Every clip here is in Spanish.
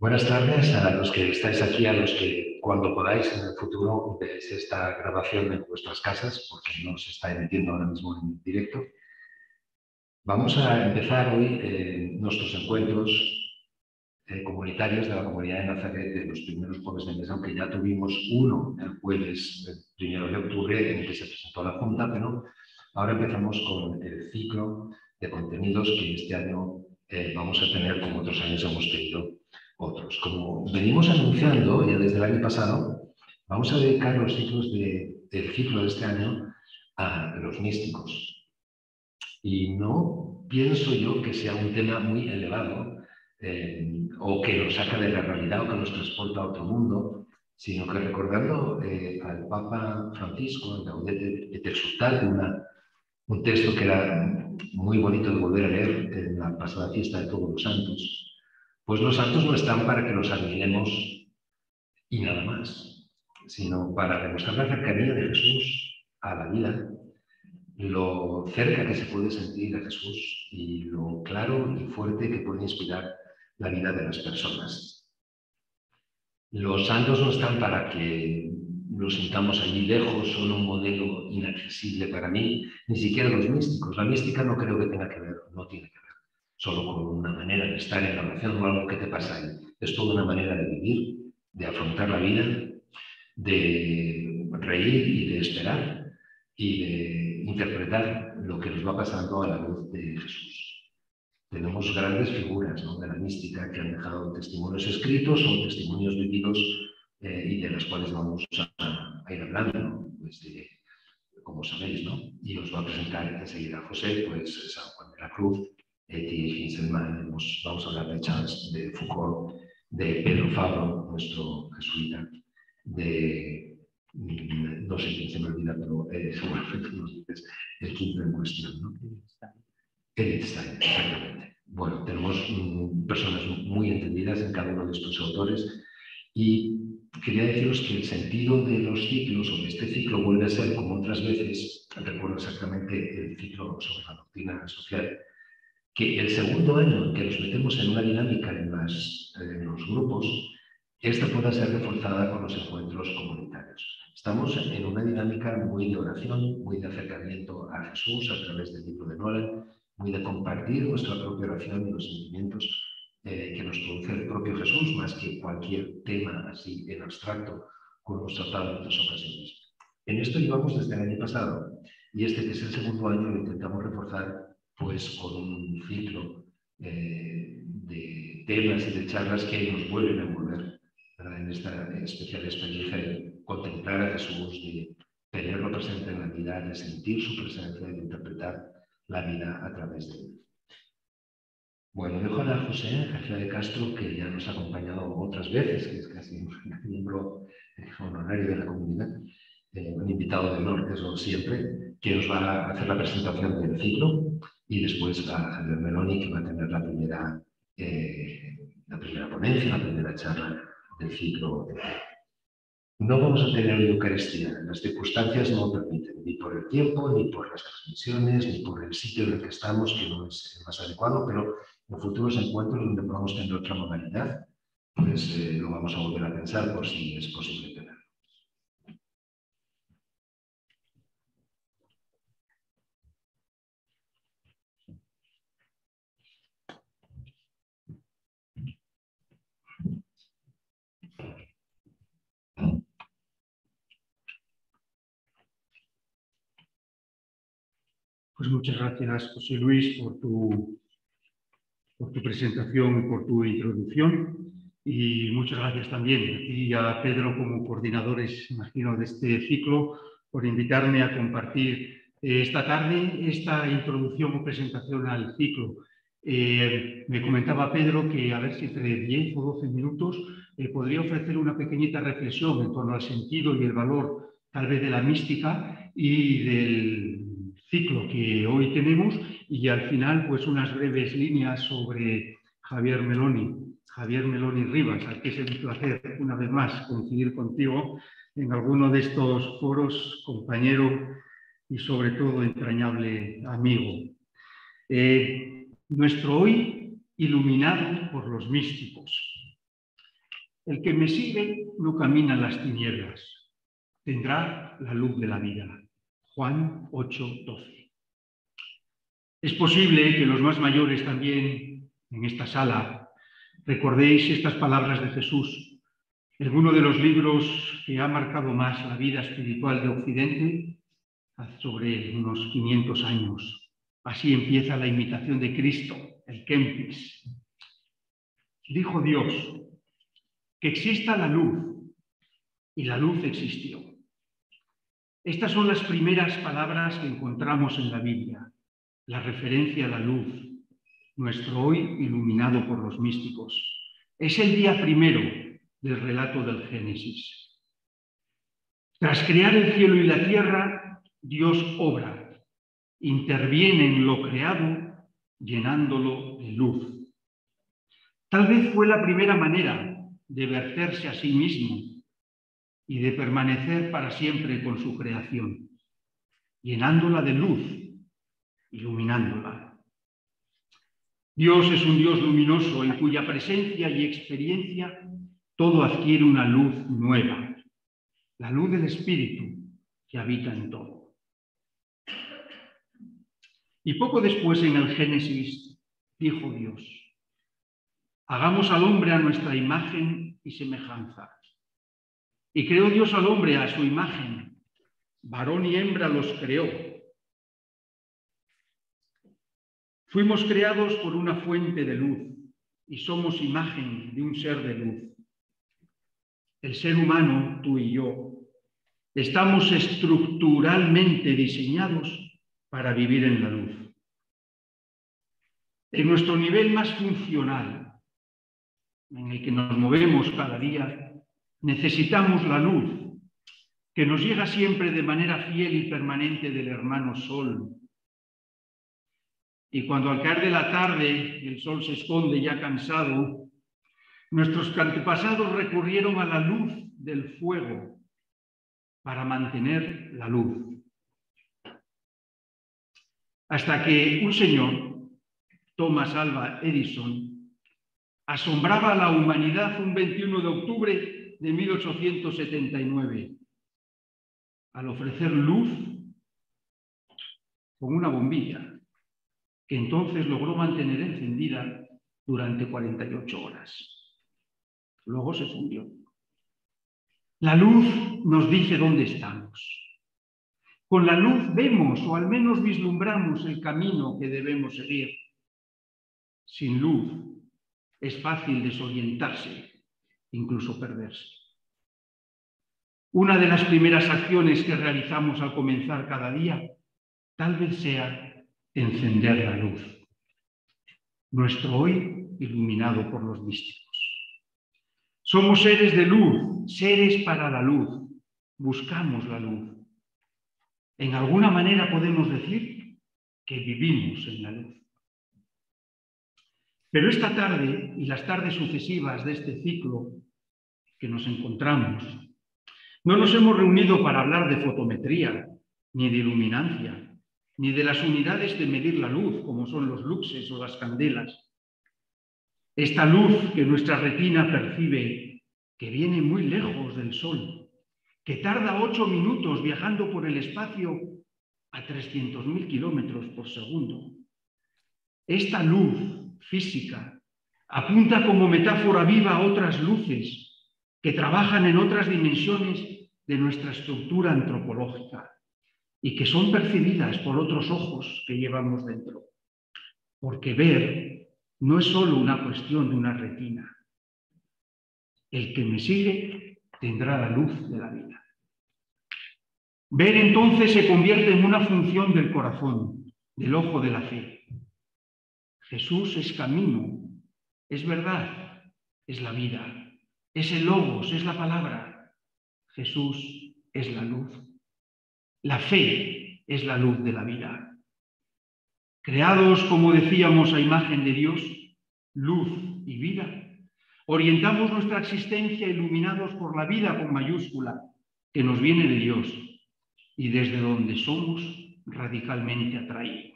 Buenas tardes a los que estáis aquí, a los que cuando podáis en el futuro veáis esta grabación en vuestras casas, porque no se está emitiendo ahora mismo en directo. Vamos a empezar hoy nuestros encuentros comunitarios de la Comunidad de Nazaret de los primeros jueves de mes, aunque ya tuvimos uno el jueves 1 de octubre en el que se presentó la Junta, pero ahora empezamos con el ciclo de contenidos que este año vamos a tener, como otros años hemos tenido otros. Como venimos anunciando ya desde el año pasado, vamos a dedicar los ciclos del ciclo de este año a los místicos. Y no pienso yo que sea un tema muy elevado o que nos saca de la realidad o que nos transporta a otro mundo, sino que recordando al Papa Francisco, en Gaudete et Exsultate, un texto que era muy bonito de volver a leer en la pasada fiesta de Todos los Santos, pues los santos no están para que los admiremos y nada más, sino para demostrar la cercanía de Jesús a la vida, lo cerca que se puede sentir a Jesús y lo claro y fuerte que puede inspirar la vida de las personas. Los santos no están para que los sintamos allí lejos, son un modelo inaccesible para mí, ni siquiera los místicos. La mística no creo que tenga que ver, no tiene que ver solo con una manera de estar en la oración o algo que te pasa ahí. Es toda una manera de vivir, de afrontar la vida, de reír y de esperar y de interpretar lo que nos va pasando a la luz de Jesús. Tenemos grandes figuras, ¿no?, de la mística que han dejado testimonios escritos o testimonios vividos y de las cuales vamos a ir hablando, ¿no? Pues como sabéis, ¿no? Y os va a presentar enseguida José, pues San Juan de la Cruz, Etienne Hinselmann, vamos a hablar de Charles de Foucault, de Pedro Fabro, nuestro jesuita, de no sé quién se me olvida, pero seguramente nos dices el quinto en cuestión, ¿no? Edith Stein, exactamente. Bueno, tenemos personas muy entendidas en cada uno de estos autores y quería deciros que el sentido de los ciclos, o de este ciclo, vuelve a ser, como otras veces, recuerdo exactamente el ciclo sobre la doctrina social, que el segundo año en que nos metemos en una dinámica en los grupos, esta pueda ser reforzada con los encuentros comunitarios. Estamos en una dinámica muy de oración, muy de acercamiento a Jesús a través del libro de Nolan, muy de compartir nuestra propia oración y los sentimientos que nos produce el propio Jesús, más que cualquier tema así en abstracto, como hemos tratado en otras ocasiones. En esto llevamos desde el año pasado, y este que es el segundo año lo intentamos reforzar pues con un ciclo de temas y de charlas que nos vuelven a envolver, ¿verdad?, en esta especial experiencia de contemplar a Jesús, de tenerlo presente en la vida, de sentir su presencia y de interpretar la vida a través de él. Bueno, dejo a José García de Castro, que ya nos ha acompañado otras veces, que es casi un miembro honorario de la comunidad, un invitado de honor, eso siempre, que nos va a hacer la presentación del ciclo, y después a Javier Meloni, que va a tener la primera ponencia, la primera charla del ciclo. No vamos a tener Eucaristía, las circunstancias no lo permiten, ni por el tiempo, ni por las transmisiones, ni por el sitio en el que estamos, que no es el más adecuado, pero en futuros encuentros donde podamos tener otra modalidad, pues lo vamos a volver a pensar por si es posible tenerlo. Pues muchas gracias, José Luis, por tu presentación y por tu introducción. Y muchas gracias también a ti y a Pedro, como coordinadores, imagino, de este ciclo, por invitarme a compartir esta tarde esta introducción o presentación al ciclo. Me comentaba Pedro que a ver si entre 10 o 12 minutos podría ofrecer una pequeñita reflexión en torno al sentido y el valor tal vez de la mística y del ciclo que hoy tenemos, y al final pues unas breves líneas sobre Javier Meloni Rivas, al que es un placer una vez más coincidir contigo en alguno de estos foros, compañero y sobre todo entrañable amigo. Nuestro hoy iluminado por los místicos. el que me sigue no camina en las tinieblas, tendrá la luz de la vida. Juan 8:12. Es posible que los más mayores también en esta sala recordéis estas palabras de Jesús en uno de los libros que ha marcado más la vida espiritual de Occidente hace sobre unos 500 años. Así empieza la imitación de Cristo, el Kempis. Dijo Dios, que exista la luz, y la luz existió. Estas son las primeras palabras que encontramos en la Biblia, la referencia a la luz, nuestro hoy iluminado por los místicos. Es el día primero del relato del Génesis. Tras crear el cielo y la tierra, Dios obra, interviene en lo creado, llenándolo de luz. Tal vez fue la primera manera de verterse a sí mismo y de permanecer para siempre con su creación, llenándola de luz, iluminándola. Dios es un Dios luminoso en cuya presencia y experiencia todo adquiere una luz nueva, la luz del Espíritu que habita en todo. Y poco después en el Génesis dijo Dios, hagamos al hombre a nuestra imagen y semejanza. Y creó Dios al hombre a su imagen, varón y hembra los creó. Fuimos creados por una fuente de luz y somos imagen de un ser de luz. El ser humano, tú y yo, estamos estructuralmente diseñados para vivir en la luz. En nuestro nivel más funcional, en el que nos movemos cada día, necesitamos la luz, que nos llega siempre de manera fiel y permanente del hermano sol. Y cuando al caer de la tarde el sol se esconde ya cansado, nuestros antepasados recurrieron a la luz del fuego para mantener la luz. Hasta que un señor, Thomas Alva Edison, asombraba a la humanidad un 21 de octubre de 1879 al ofrecer luz con una bombilla que entonces logró mantener encendida durante 48 horas. Luego se fundió. La luz nos dice dónde estamos. Con la luz vemos o al menos vislumbramos el camino que debemos seguir. Sin luz es fácil desorientarse, incluso perderse. Una de las primeras acciones que realizamos al comenzar cada día tal vez sea encender la luz. Nuestro hoy iluminado por los místicos. Somos seres de luz, seres para la luz. Buscamos la luz. En alguna manera podemos decir que vivimos en la luz. Pero esta tarde y las tardes sucesivas de este ciclo que nos encontramos, no nos hemos reunido para hablar de fotometría, ni de iluminancia, ni de las unidades de medir la luz, como son los luxes o las candelas. Esta luz que nuestra retina percibe, que viene muy lejos del sol, que tarda 8 minutos viajando por el espacio a 300.000 kilómetros por segundo. Esta luz física apunta como metáfora viva a otras luces que trabajan en otras dimensiones de nuestra estructura antropológica y que son percibidas por otros ojos que llevamos dentro. Porque ver no es solo una cuestión de una retina. El que me sigue tendrá la luz de la vida. Ver entonces se convierte en una función del corazón, del ojo de la fe. Jesús es camino, es verdad, es la vida, es el logos, es la palabra. Jesús es la luz. La fe es la luz de la vida. Creados, como decíamos, a imagen de Dios, luz y vida, orientamos nuestra existencia iluminados por la vida con mayúscula, que nos viene de Dios y desde donde somos radicalmente atraídos.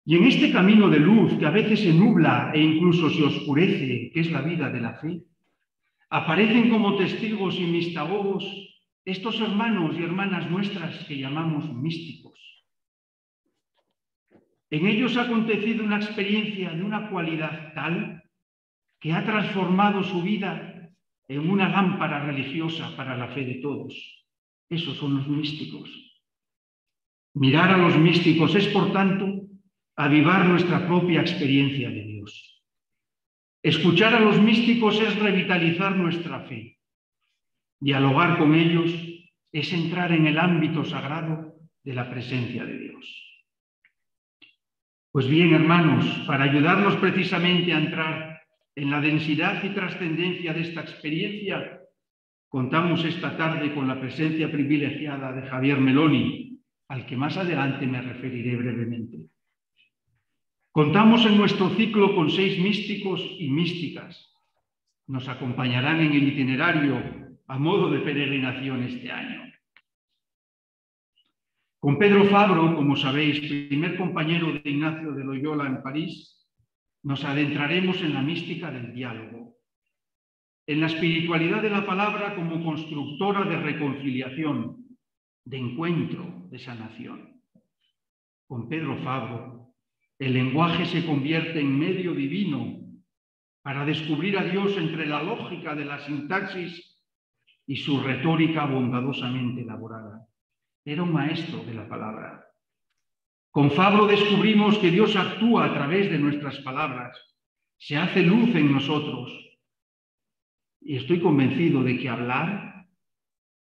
Y en este camino de luz que a veces se nubla e incluso se oscurece, que es la vida de la fe, aparecen como testigos y mistagogos estos hermanos y hermanas nuestras que llamamos místicos. En ellos ha acontecido una experiencia de una cualidad tal que ha transformado su vida en una lámpara religiosa para la fe de todos. Esos son los místicos. Mirar a los místicos es, por tanto, avivar nuestra propia experiencia de Dios. Escuchar a los místicos es revitalizar nuestra fe. Dialogar con ellos es entrar en el ámbito sagrado de la presencia de Dios. Pues bien, hermanos, para ayudarnos precisamente a entrar en la densidad y trascendencia de esta experiencia, contamos esta tarde con la presencia privilegiada de Javier Meloni, al que más adelante me referiré brevemente. Contamos en nuestro ciclo con 6 místicos y místicas. Nos acompañarán en el itinerario a modo de peregrinación este año. Con Pedro Fabro, como sabéis, primer compañero de Ignacio de Loyola en París, nos adentraremos en la mística del diálogo, en la espiritualidad de la palabra como constructora de reconciliación, de encuentro, de sanación. Con Pedro Fabro, el lenguaje se convierte en medio divino para descubrir a Dios entre la lógica de la sintaxis y su retórica bondadosamente elaborada. Era un maestro de la palabra. Con Fabro descubrimos que Dios actúa a través de nuestras palabras, se hace luz en nosotros. Y estoy convencido de que hablar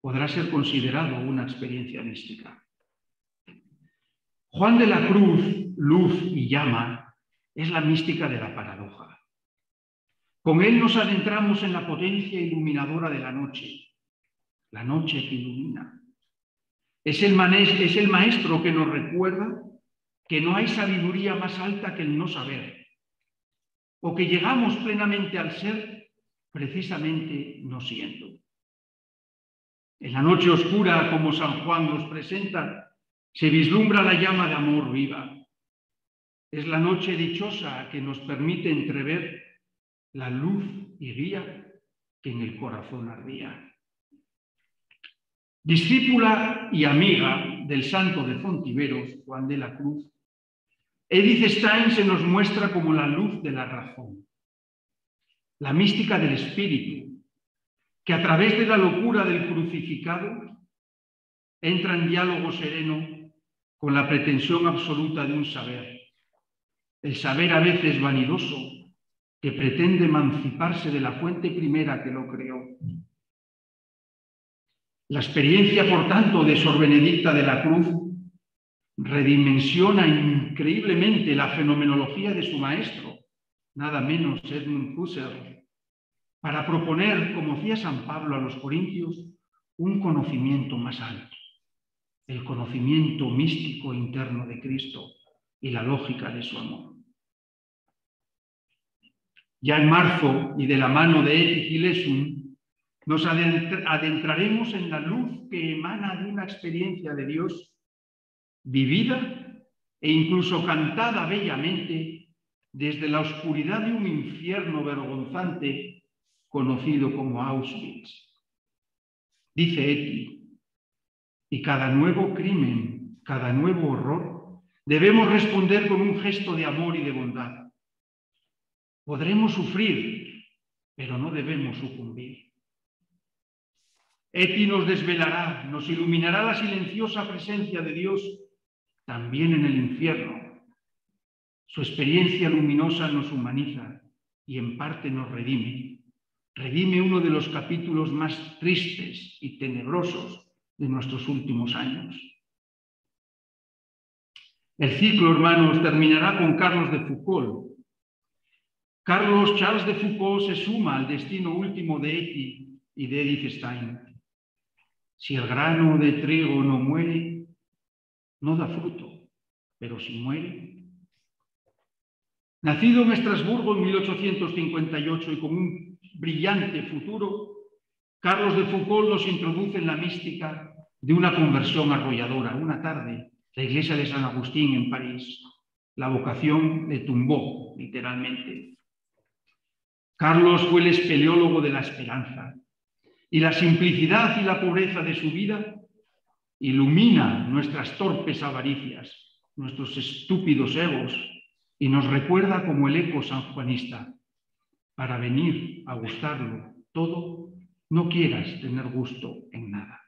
podrá ser considerado una experiencia mística. Juan de la Cruz, luz y llama, es la mística de la paradoja. Con él nos adentramos en la potencia iluminadora de la noche que ilumina. Es el maestro que nos recuerda que no hay sabiduría más alta que el no saber, o que llegamos plenamente al ser precisamente no siendo. En la noche oscura, como San Juan nos presenta, se vislumbra la llama de amor viva. Es la noche dichosa que nos permite entrever la luz y guía que en el corazón ardía. Discípula y amiga del santo de Fontiveros, Juan de la Cruz, Edith Stein se nos muestra como la luz de la razón, la mística del espíritu, que a través de la locura del crucificado entra en diálogo sereno con la pretensión absoluta de un saber, el saber a veces vanidoso que pretende emanciparse de la fuente primera que lo creó. La experiencia, por tanto, de Sor Benedicta de la Cruz redimensiona increíblemente la fenomenología de su maestro, nada menos Edmund Husserl, para proponer, como decía San Pablo a los Corintios, un conocimiento más alto, el conocimiento místico interno de Cristo y la lógica de su amor. Ya en marzo, y de la mano de Eti Gilesum, nos adentraremos en la luz que emana de una experiencia de Dios vivida e incluso cantada bellamente desde la oscuridad de un infierno vergonzante conocido como Auschwitz. Dice Eti, y cada nuevo crimen, cada nuevo horror, debemos responder con un gesto de amor y de bondad. Podremos sufrir, pero no debemos sucumbir. Eti nos desvelará, nos iluminará la silenciosa presencia de Dios también en el infierno. Su experiencia luminosa nos humaniza y en parte nos redime. Redime uno de los capítulos más tristes y tenebrosos de nuestros últimos años. El ciclo, hermanos, terminará con Carlos de Foucault. Charles de Foucault se suma al destino último de Eti y de Edith Stein. Si el grano de trigo no muere, no da fruto, pero si muere. Nacido en Estrasburgo en 1858 y con un brillante futuro, Carlos de Foucault nos introduce en la mística de una conversión arrolladora. Una tarde, la iglesia de San Agustín en París, La vocación le tumbó, literalmente. Carlos fue el espeleólogo de la esperanza, y la simplicidad y la pobreza de su vida ilumina nuestras torpes avaricias, nuestros estúpidos egos, y nos recuerda como el eco sanjuanista: para venir a gustarlo todo, no quieras tener gusto en nada.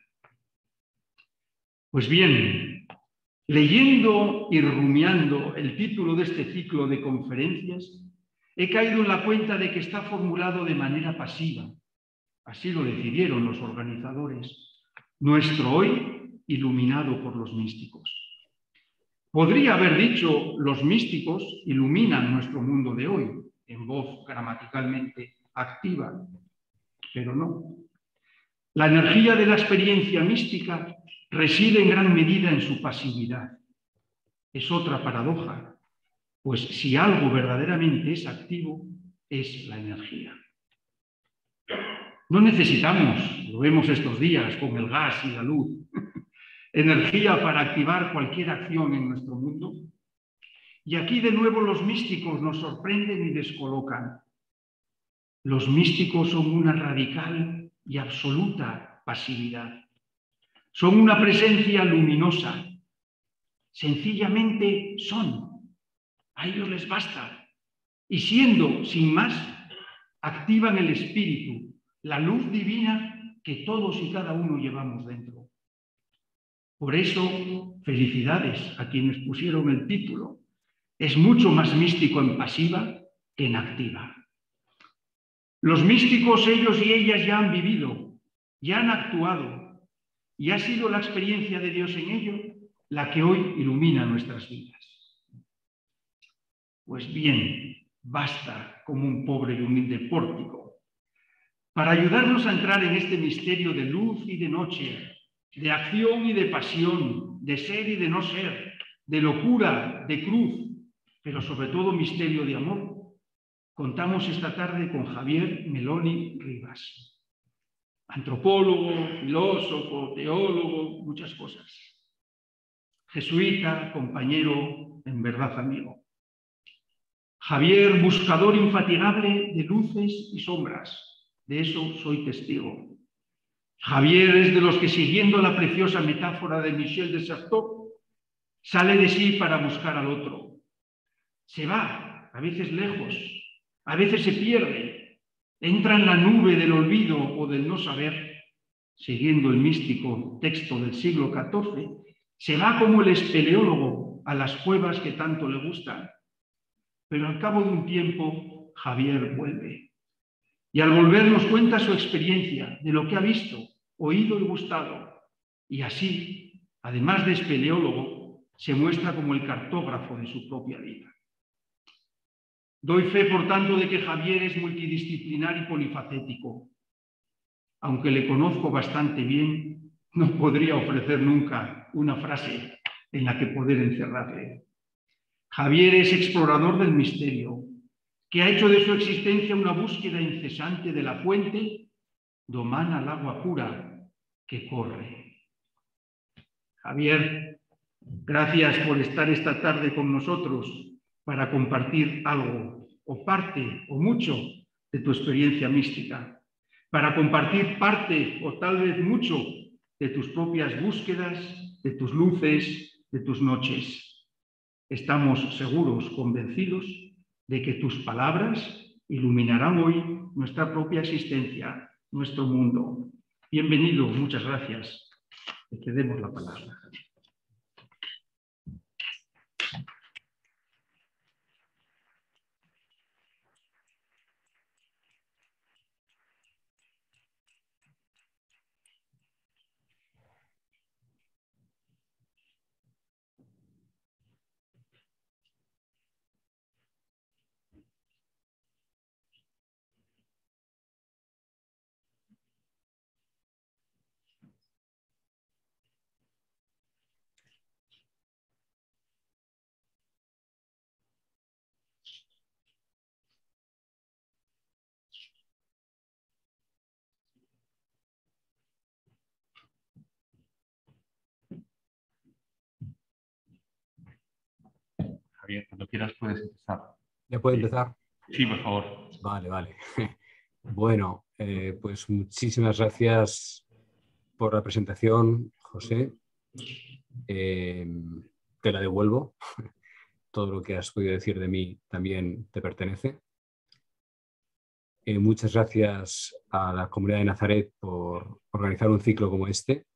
Pues bien, leyendo y rumiando el título de este ciclo de conferencias, he caído en la cuenta de que está formulado de manera pasiva. Así lo decidieron los organizadores. Nuestro hoy iluminado por los místicos. Podría haber dicho: los místicos iluminan nuestro mundo de hoy, en voz gramaticalmente activa, pero no. La energía de la experiencia mística reside en gran medida en su pasividad. Es otra paradoja, pues si algo verdaderamente es activo, es la energía. No necesitamos, lo vemos estos días con el gas y la luz, energía para activar cualquier acción en nuestro mundo. Y aquí de nuevo los místicos nos sorprenden y descolocan. Los místicos son una radical y absoluta pasividad. Son una presencia luminosa. Sencillamente son. A ellos les basta. Y siendo, sin más, activan el espíritu, la luz divina que todos y cada uno llevamos dentro. Por eso, felicidades a quienes pusieron el título. Es mucho más místico en pasiva que en activa. Los místicos, ellos y ellas, ya han vivido, ya han actuado, y ha sido la experiencia de Dios en ello la que hoy ilumina nuestras vidas. Pues bien, basta como un pobre y humilde pórtico. Para ayudarnos a entrar en este misterio de luz y de noche, de acción y de pasión, de ser y de no ser, de locura, de cruz, pero sobre todo misterio de amor, contamos esta tarde con Javier Meloni Rivas, antropólogo, filósofo, teólogo, muchas cosas. Jesuita, compañero, en verdad amigo. Javier, buscador infatigable de luces y sombras, de eso soy testigo. Javier es de los que, siguiendo la preciosa metáfora de Michel de Certeau, sale de sí para buscar al otro. Se va, a veces lejos, a veces se pierde, entra en la nube del olvido o del no saber, siguiendo el místico texto del siglo XIV, se va como el espeleólogo a las cuevas que tanto le gustan. Pero al cabo de un tiempo, Javier vuelve. Y al volver nos cuenta su experiencia de lo que ha visto, oído y gustado. Y así, además de espeleólogo, se muestra como el cartógrafo de su propia vida. Doy fe, por tanto, de que Javier es multidisciplinar y polifacético. Aunque le conozco bastante bien, no podría ofrecer nunca una frase en la que poder encerrarle. Javier es explorador del misterio, que ha hecho de su existencia una búsqueda incesante de la fuente domana el agua pura que corre. Javier, gracias por estar esta tarde con nosotros para compartir algo, o parte, o mucho, de tu experiencia mística, para compartir parte, o tal vez mucho, de tus propias búsquedas, de tus luces, de tus noches. Estamos seguros, convencidos, de que tus palabras iluminarán hoy nuestra propia existencia, nuestro mundo. Bienvenido, muchas gracias. Te cedemos la palabra. Javier, cuando quieras puedes empezar. ¿Ya puedo empezar? Sí, por favor. Vale, vale. Bueno, pues muchísimas gracias por la presentación, José. Te la devuelvo. Todo lo que has podido decir de mí también te pertenece. Muchas gracias a la comunidad de Nazaret por organizar un ciclo como este.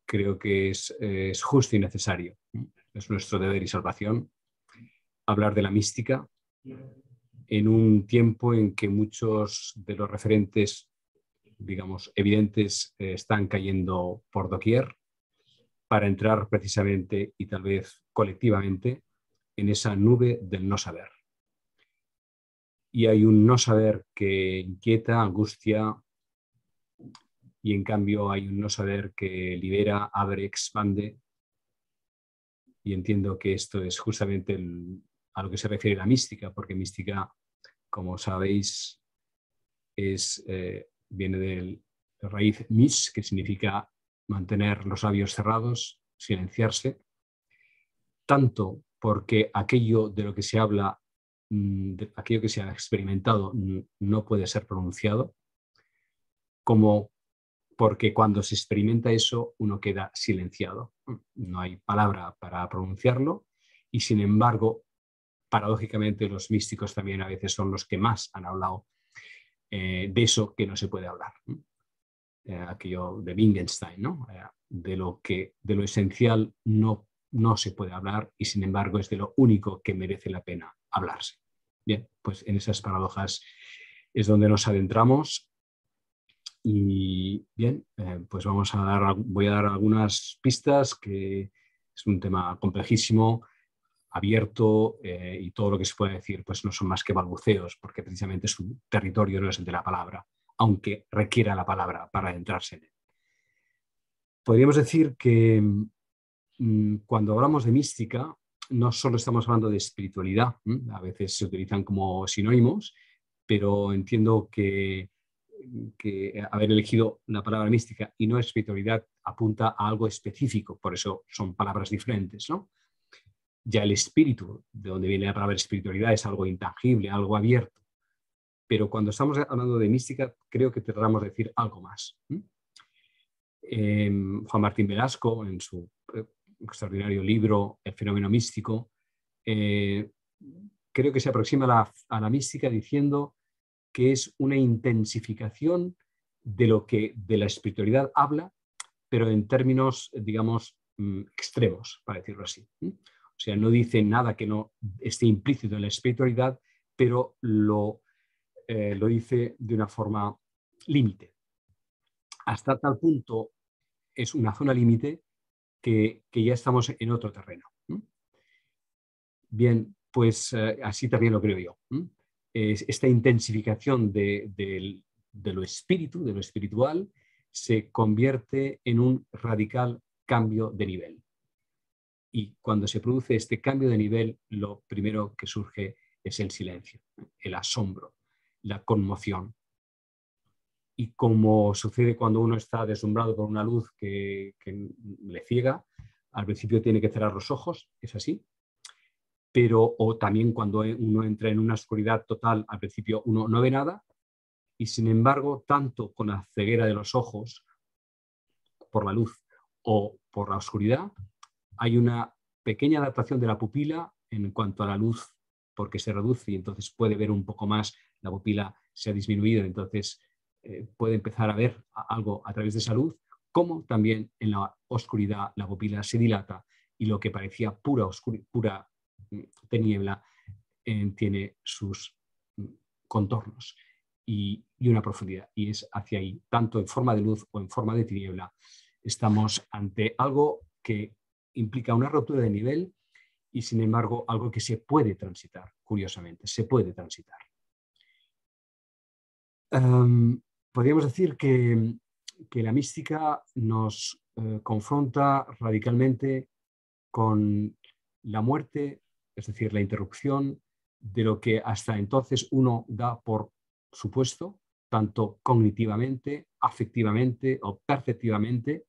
Creo que es justo y necesario. Es nuestro deber y salvación hablar de la mística en un tiempo en que muchos de los referentes, digamos, evidentes, están cayendo por doquier, para entrar precisamente y tal vez colectivamente en esa nube del no saber. Y hay un no saber que inquieta, angustia, y en cambio hay un no saber que libera, abre, expande. Y entiendo que esto es justamente a lo que se refiere la mística, porque mística, como sabéis, viene de la raíz mis, que significa mantener los labios cerrados, silenciarse, tanto porque aquello de lo que se habla, aquello que se ha experimentado, no puede ser pronunciado, como porque cuando se experimenta eso uno queda silenciado. No hay palabra para pronunciarlo y, sin embargo, paradójicamente los místicos también a veces son los que más han hablado de eso que no se puede hablar. Aquello de Wittgenstein, ¿no? De lo esencial no se puede hablar y, sin embargo, es de lo único que merece la pena hablarse. Bien, pues en esas paradojas es donde nos adentramos. Y bien, pues voy a dar algunas pistas, que es un tema complejísimo, abierto, y todo lo que se puede decir pues no son más que balbuceos, porque precisamente su territorio no es el de la palabra, aunque requiera la palabra para adentrarse en él. Podríamos decir que cuando hablamos de mística, no solo estamos hablando de espiritualidad, a veces se utilizan como sinónimos, pero entiendo que haber elegido la palabra mística y no espiritualidad apunta a algo específico, por eso son palabras diferentes, ¿no? Ya el espíritu, de donde viene la palabra espiritualidad, es algo intangible, algo abierto, pero cuando estamos hablando de mística creo que tratamos de decir algo más. Juan Martín Velasco, en su extraordinario libro El fenómeno místico, creo que se aproxima a la mística diciendo que es una intensificación de lo que de la espiritualidad habla, pero en términos, digamos, extremos, para decirlo así. O sea, no dice nada que no esté implícito en la espiritualidad, pero lo dice de una forma límite. Hasta tal punto es una zona límite que ya estamos en otro terreno. Bien, pues así también lo creo yo. Esta intensificación de lo espíritu, de lo espiritual, se convierte en un radical cambio de nivel. Y cuando se produce este cambio de nivel, lo primero que surge es el silencio, el asombro, la conmoción. Y como sucede cuando uno está deslumbrado por una luz que le ciega, al principio tiene que cerrar los ojos, es así. Pero o también cuando uno entra en una oscuridad total, al principio uno no ve nada, y sin embargo, tanto con la ceguera de los ojos, por la luz o por la oscuridad, hay una pequeña adaptación de la pupila en cuanto a la luz, porque se reduce y entonces puede ver un poco más, la pupila se ha disminuido, entonces puede empezar a ver algo a través de esa luz, como también en la oscuridad la pupila se dilata y lo que parecía pura tiniebla tiene sus contornos y una profundidad, y es hacia ahí, tanto en forma de luz o en forma de tiniebla. Estamos ante algo que implica una ruptura de nivel y, sin embargo, algo que se puede transitar, curiosamente, se puede transitar. Podríamos decir que la mística nos confronta radicalmente con la muerte, es decir, la interrupción de lo que hasta entonces uno da por supuesto, tanto cognitivamente, afectivamente o perceptivamente,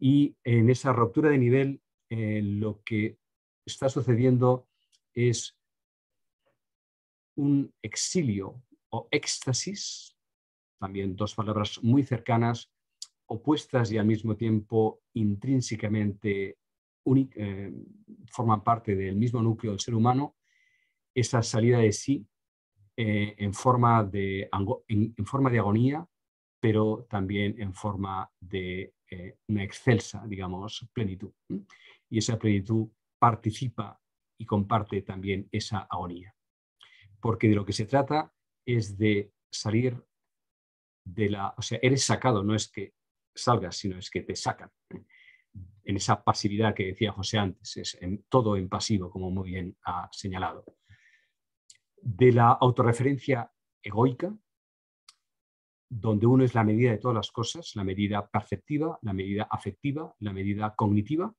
y en esa ruptura de nivel lo que está sucediendo es un exilio o éxtasis, también dos palabras muy cercanas, opuestas y al mismo tiempo intrínsecamente forman parte del mismo núcleo del ser humano, esa salida de sí en forma de agonía, pero también en forma de una excelsa, digamos, plenitud. Y esa plenitud participa y comparte también esa agonía. Porque de lo que se trata es de salir de la... O sea, eres sacado, no es que salgas, sino es que te sacan. En esa pasividad que decía José antes, es todo en pasivo, como muy bien ha señalado. De la autorreferencia egoica, donde uno es la medida de todas las cosas, la medida perceptiva, la medida afectiva, la medida cognitiva,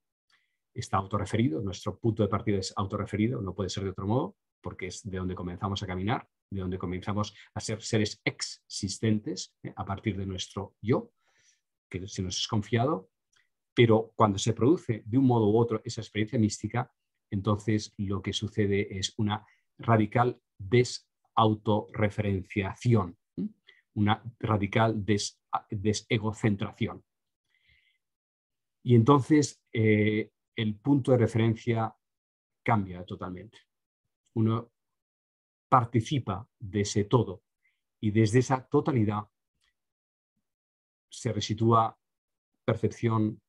está autorreferido, nuestro punto de partida es autorreferido, no puede ser de otro modo, porque es de donde comenzamos a caminar, de donde comenzamos a ser seres existentes a partir de nuestro yo, que se nos es confiado, pero cuando se produce de un modo u otro esa experiencia mística, entonces lo que sucede es una radical desautorreferenciación, una radical desegocentración. Y entonces el punto de referencia cambia totalmente. Uno participa de ese todo y desde esa totalidad se resitúa percepción,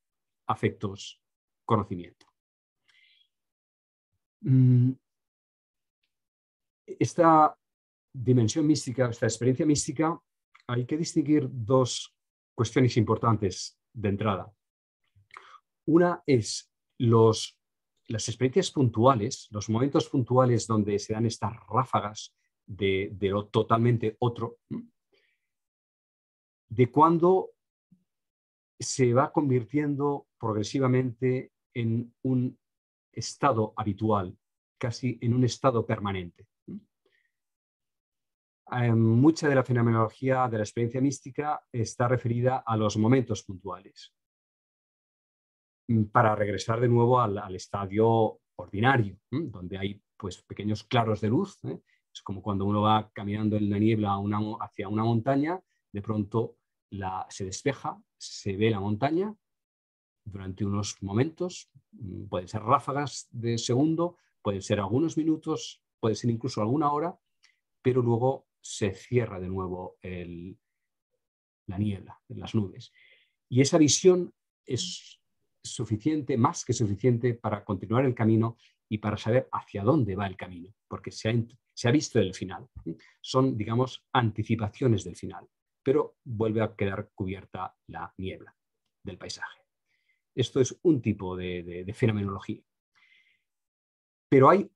afectos, conocimiento. Esta dimensión mística, esta experiencia mística, hay que distinguir dos cuestiones importantes de entrada. Una es las experiencias puntuales, los momentos puntuales donde se dan estas ráfagas de lo totalmente otro, de cuando se va convirtiendo progresivamente en un estado habitual, casi en un estado permanente. Mucha de la fenomenología de la experiencia mística está referida a los momentos puntuales, para regresar de nuevo al estadio ordinario, donde hay pues, pequeños claros de luz. Es como cuando uno va caminando en la niebla hacia una montaña, de pronto se despeja, se ve la montaña durante unos momentos, pueden ser ráfagas de segundo, pueden ser algunos minutos, puede ser incluso alguna hora, pero luego se cierra de nuevo la niebla, las nubes. Y esa visión es suficiente, más que suficiente, para continuar el camino y para saber hacia dónde va el camino, porque se ha visto el final. Son, digamos, anticipaciones del final, pero vuelve a quedar cubierta la niebla del paisaje. Esto es un tipo de fenomenología. Pero hay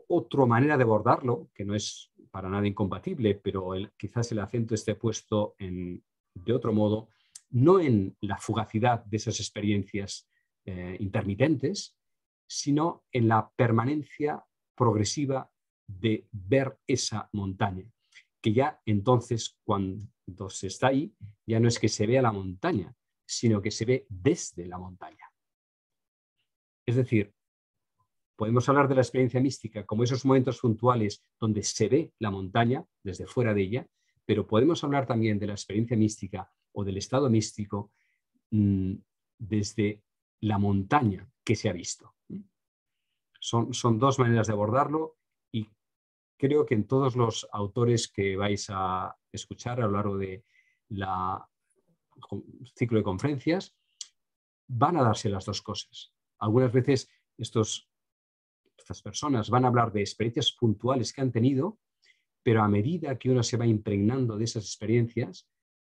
otra manera de abordarlo, que no es para nada incompatible, pero quizás el acento esté puesto de otro modo, no en la fugacidad de esas experiencias intermitentes, sino en la permanencia progresiva de ver esa montaña, que ya entonces, cuando se está ahí, ya no es que se vea la montaña, sino que se ve desde la montaña. Es decir, podemos hablar de la experiencia mística como esos momentos puntuales donde se ve la montaña desde fuera de ella, pero podemos hablar también de la experiencia mística o del estado místico desde la montaña que se ha visto. Son dos maneras de abordarlo y creo que en todos los autores que vais a escuchar a lo largo de ciclo de conferencias van a darse las dos cosas. Algunas veces estas personas van a hablar de experiencias puntuales que han tenido, pero a medida que uno se va impregnando de esas experiencias,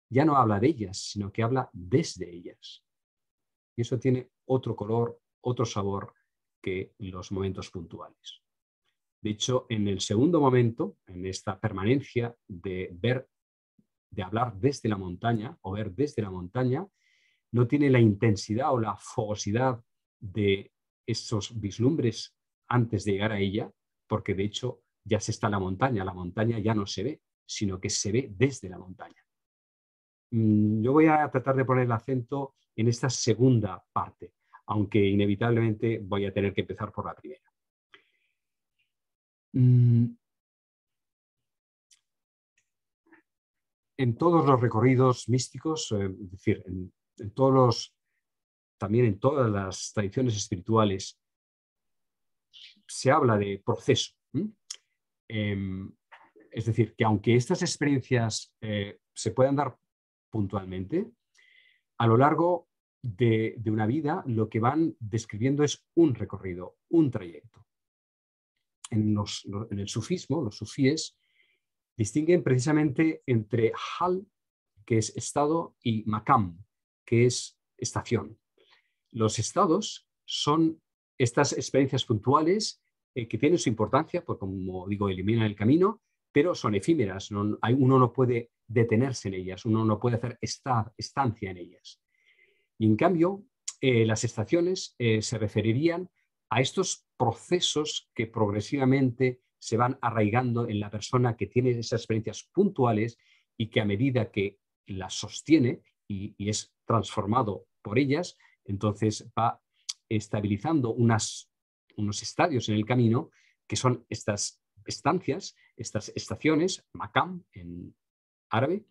ya no habla de ellas, sino que habla desde ellas. Y eso tiene otro color, otro sabor que los momentos puntuales. De hecho, en el segundo momento, en esta permanencia de hablar desde la montaña o ver desde la montaña, no tiene la intensidad o la fogosidad de esos vislumbres antes de llegar a ella, porque de hecho ya se está la montaña ya no se ve, sino que se ve desde la montaña. Yo voy a tratar de poner el acento en esta segunda parte. aunque inevitablemente voy a tener que empezar por la primera. En todos los recorridos místicos, es decir, también en todas las tradiciones espirituales, se habla de proceso. Es decir, que aunque estas experiencias se puedan dar puntualmente, a lo largo de una vida lo que van describiendo es un recorrido, un trayecto. En el sufismo, los sufíes distinguen precisamente entre hal, que es estado, y makam, que es estación. Los estados son estas experiencias puntuales que tienen su importancia, porque como digo, eliminan el camino, pero son efímeras. Uno no puede detenerse en ellas, uno no puede hacer estancia en ellas. Y en cambio, las estaciones se referirían a estos procesos que progresivamente se van arraigando en la persona que tiene esas experiencias puntuales y que a medida que las sostiene y es transformado por ellas, entonces va estabilizando unos estadios en el camino que son estas estancias, estas estaciones, makam en árabe,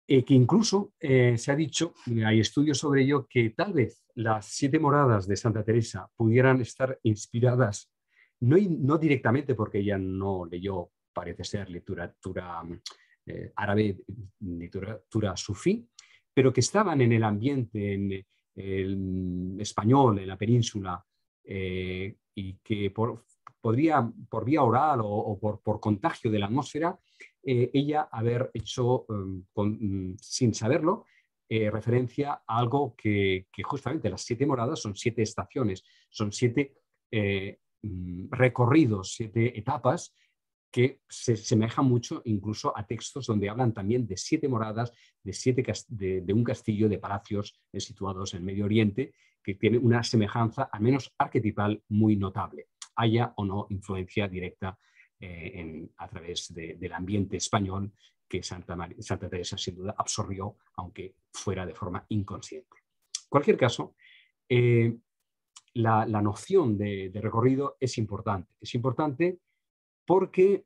que incluso se ha dicho, hay estudios sobre ello, que tal vez las 7 moradas de Santa Teresa pudieran estar inspiradas, no directamente porque ella no leyó, parece ser, literatura árabe, literatura sufí, pero que estaban en el ambiente en el español, en la península, y que podría, por vía oral o por contagio de la atmósfera, ella haber hecho, sin saberlo, referencia a algo que justamente las 7 moradas son 7 estaciones, son 7 recorridos, 7 etapas que se semejan mucho incluso a textos donde hablan también de 7 moradas, de un castillo de palacios situados en Medio Oriente, que tiene una semejanza, al menos arquetipal, muy notable, haya o no influencia directa a través del ambiente español que Santa Teresa sin duda absorbió, aunque fuera de forma inconsciente. En cualquier caso, la noción de recorrido es importante. Es importante porque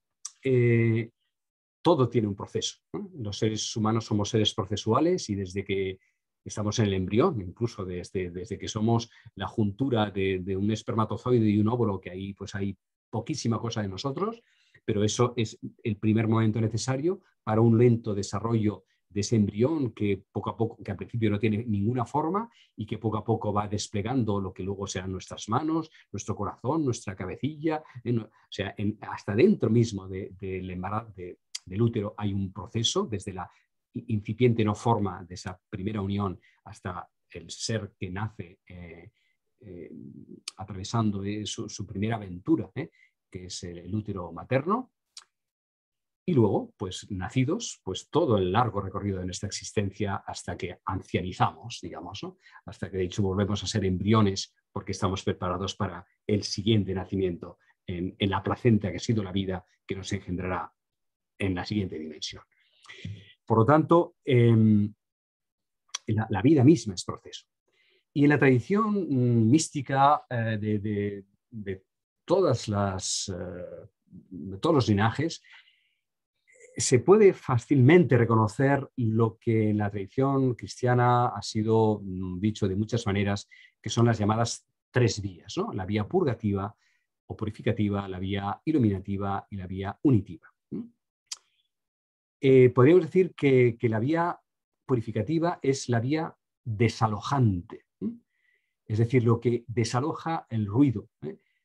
todo tiene un proceso, ¿no? Los seres humanos somos seres procesuales y desde que estamos en el embrión, incluso desde que somos la juntura de un espermatozoide y un óvulo, que ahí pues hay poquísima cosa de nosotros, pero eso es el primer momento necesario para un lento desarrollo de ese embrión que poco a poco, que al principio no tiene ninguna forma y que poco a poco va desplegando lo que luego serán nuestras manos, nuestro corazón, nuestra cabecilla, o sea, hasta dentro mismo del útero hay un proceso, desde la incipiente no forma de esa primera unión hasta el ser que nace atravesando su primera aventura, que es el útero materno. Y luego, pues nacidos, pues todo el largo recorrido de nuestra existencia hasta que ancianizamos, digamos, ¿no? Hasta que de hecho volvemos a ser embriones porque estamos preparados para el siguiente nacimiento en la placenta que ha sido la vida que nos engendrará en la siguiente dimensión. Por lo tanto, la vida misma es proceso. Y en la tradición mística de todos los linajes, se puede fácilmente reconocer lo que en la tradición cristiana ha sido dicho de muchas maneras, que son las llamadas 3 vías, ¿no? La vía purgativa o purificativa, la vía iluminativa y la vía unitiva. Podríamos decir que la vía purificativa es la vía desalojante, es decir, lo que desaloja el ruido,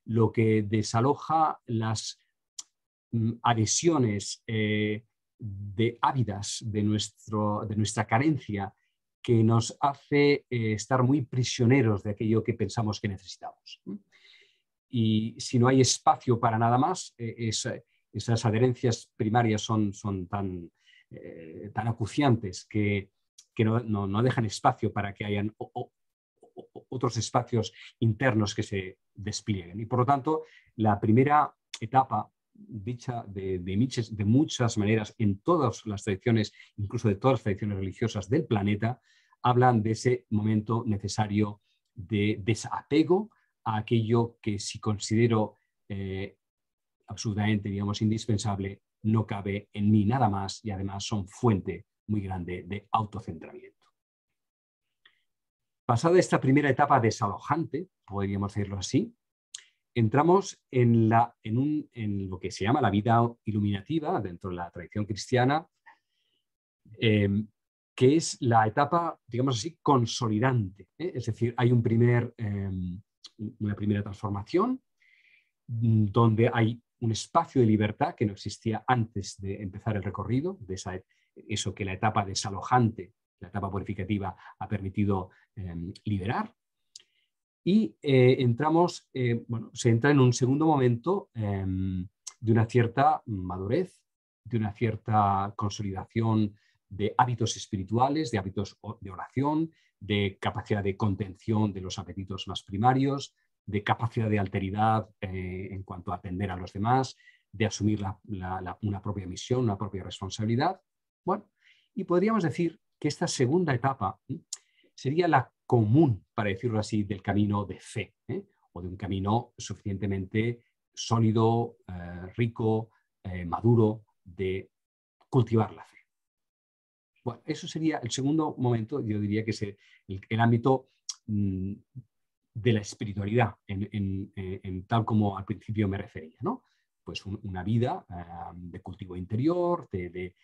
lo que desaloja las adhesiones ávidas de nuestra carencia, que nos hace estar muy prisioneros de aquello que pensamos que necesitamos. Y si no hay espacio para nada más, esas adherencias primarias son tan acuciantes que no dejan espacio para que hayan otros espacios internos que se desplieguen. Y por lo tanto, la primera etapa, dicha de muchas maneras en todas las tradiciones, incluso de todas las tradiciones religiosas del planeta, hablan de ese momento necesario de desapego a aquello que si considero absolutamente, digamos, indispensable, no cabe en mí nada más y además son fuente muy grande de autocentramiento. Pasada esta primera etapa desalojante, podríamos decirlo así, entramos en lo que se llama la vida iluminativa dentro de la tradición cristiana, que es la etapa, digamos así, consolidante. Es decir, hay una primera transformación donde hay un espacio de libertad que no existía antes de empezar el recorrido, eso que la etapa desalojante, la etapa purificativa ha permitido liberar. Y se entra en un segundo momento de una cierta madurez, de una cierta consolidación de hábitos espirituales, de hábitos de oración, de capacidad de contención de los apetitos más primarios, de capacidad de alteridad en cuanto a atender a los demás, de asumir una propia misión, una propia responsabilidad. Bueno, y podríamos decir que esta segunda etapa sería la común, para decirlo así, del camino de fe, o de un camino suficientemente sólido, rico, maduro, de cultivar la fe. Bueno, eso sería el segundo momento, yo diría que es el ámbito de la espiritualidad, en tal como al principio me refería, ¿no? Pues una vida de cultivo interior, de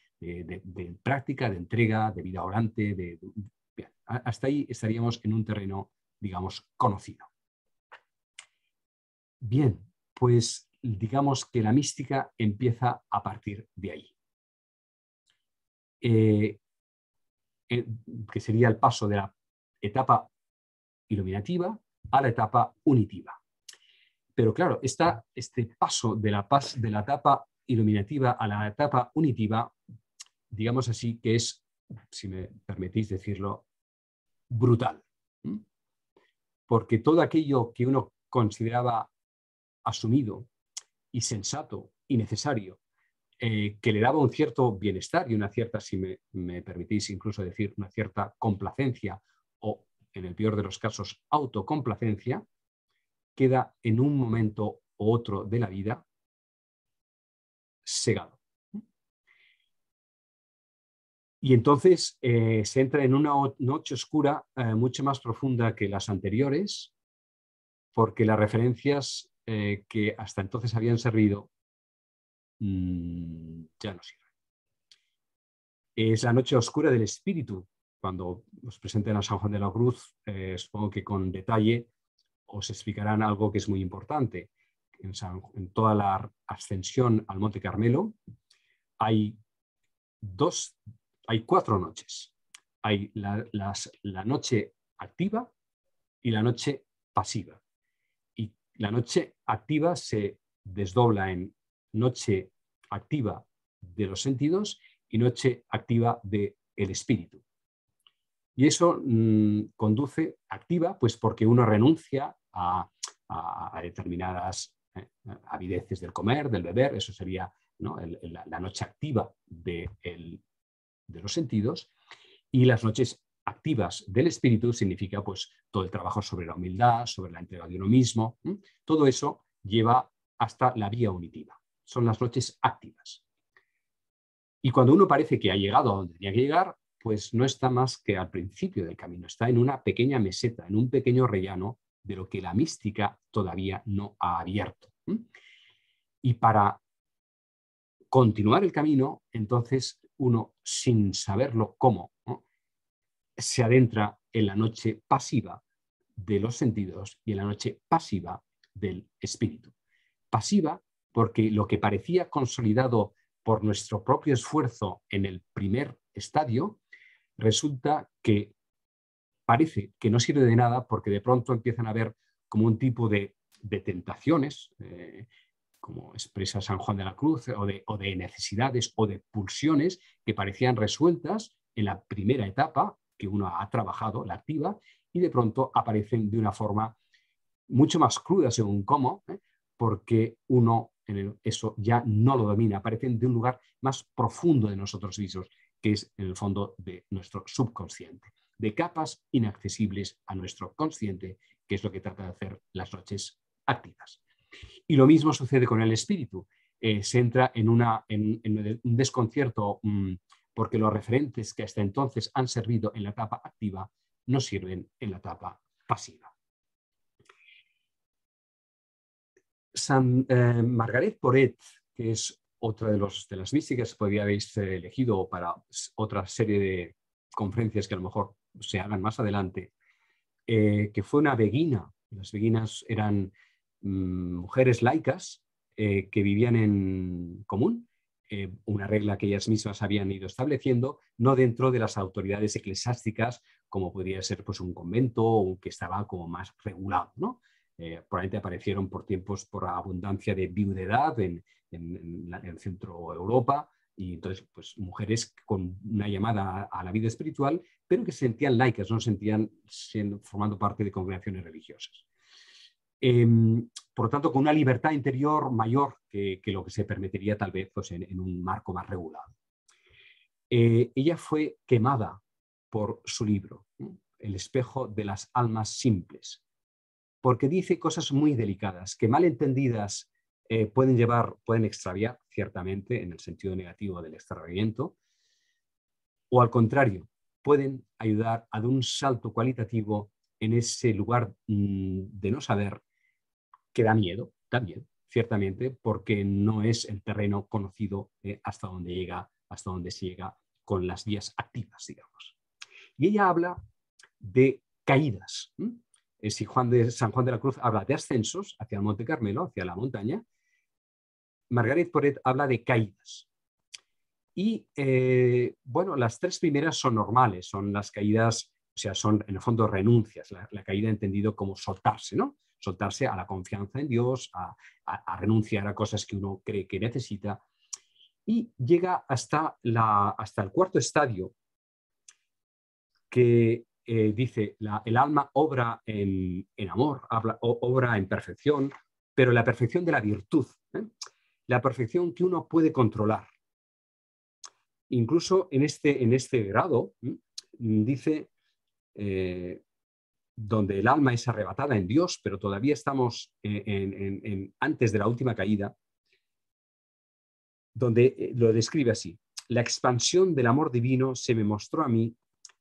práctica, de entrega, de vida orante. Bien, hasta ahí estaríamos en un terreno, digamos, conocido. Bien, pues digamos que la mística empieza a partir de ahí. Que sería el paso de la etapa iluminativa a la etapa unitiva. Pero claro, este paso de la etapa iluminativa a la etapa unitiva, digamos así, que es, si me permitís decirlo, brutal. Porque todo aquello que uno consideraba asumido y sensato y necesario, que le daba un cierto bienestar y una cierta, si me permitís incluso decir, una cierta complacencia o, en el peor de los casos, autocomplacencia, queda en un momento u otro de la vida cegado. Y entonces se entra en una noche oscura mucho más profunda que las anteriores, porque las referencias que hasta entonces habían servido ya no sirven. Es la noche oscura del espíritu. Cuando nos presenten a San Juan de la Cruz, supongo que con detalle os explicarán algo que es muy importante. En toda la ascensión al Monte Carmelo hay 4 noches. Hay la noche activa y la noche pasiva. Y la noche activa se desdobla en noche activa de los sentidos y noche activa del espíritu. Y eso conduce activa, pues porque uno renuncia a determinadas avideces del comer, del beber. Eso sería, ¿no?, la noche activa de los sentidos. Y las noches activas del espíritu significa pues todo el trabajo sobre la humildad, sobre la entrega de uno mismo. Todo eso lleva hasta la vía unitiva. Son las noches activas. Y cuando uno parece que ha llegado a donde tenía que llegar, pues no está más que al principio del camino. Está en una pequeña meseta, en un pequeño rellano de lo que la mística todavía no ha abierto. Y para continuar el camino, entonces uno, sin saberlo cómo, ¿no?, se adentra en la noche pasiva de los sentidos y en la noche pasiva del espíritu. Pasiva porque lo que parecía consolidado por nuestro propio esfuerzo en el primer estadio, resulta que parece que no sirve de nada, porque de pronto empiezan a haber como un tipo de tentaciones, como expresa San Juan de la Cruz, o de necesidades o de pulsiones que parecían resueltas en la primera etapa que uno ha trabajado, la activa, y de pronto aparecen de una forma mucho más cruda según cómo, porque uno eso ya no lo domina, aparecen de un lugar más profundo de nosotros mismos, que es en el fondo de nuestro subconsciente. de capas inaccesibles a nuestro consciente, que es lo que trata de hacer las noches activas. Y lo mismo sucede con el espíritu. Se entra en un desconcierto porque los referentes que hasta entonces han servido en la etapa activa no sirven en la etapa pasiva. Margaret Porete, que es otra de las místicas que podría habéis elegido para otra serie de conferencias que a lo mejor se hagan más adelante, que fue una beguina. Las beguinas eran mujeres laicas que vivían en común, una regla que ellas mismas habían ido estableciendo, no dentro de las autoridades eclesiásticas, como podría ser pues, un convento o que estaba como más regulado, ¿no? Probablemente aparecieron por tiempos por abundancia de viudedad en Centro Europa, y entonces pues, mujeres con una llamada a la vida espiritual, pero que se sentían laicas, no se sentían formando parte de congregaciones religiosas. Por lo tanto, con una libertad interior mayor que lo que se permitiría tal vez pues, en un marco más regulado. Ella fue quemada por su libro, ¿no? El espejo de las almas simples, porque dice cosas muy delicadas que mal entendidas pueden extraviar, ciertamente, en el sentido negativo del extraviamiento, o al contrario, pueden ayudar a dar un salto cualitativo en ese lugar de no saber, que da miedo también, ciertamente, porque no es el terreno conocido hasta donde se llega con las vías activas, digamos. Y ella habla de caídas. Si San Juan de la Cruz habla de ascensos hacia el Monte Carmelo, hacia la montaña, Margaret Porete habla de caídas. Y bueno, las tres primeras son normales, son las caídas, o sea, son en el fondo renuncias, la caída entendido como soltarse, ¿no? Soltarse a la confianza en Dios, a renunciar a cosas que uno cree que necesita. Y llega hasta el cuarto estadio, que dice, el alma obra en amor, obra en perfección, pero la perfección de la virtud, la perfección que uno puede controlar. Incluso en este grado, dice, donde el alma es arrebatada en Dios, pero todavía estamos antes de la última caída, donde lo describe así: la expansión del amor divino se me mostró a mí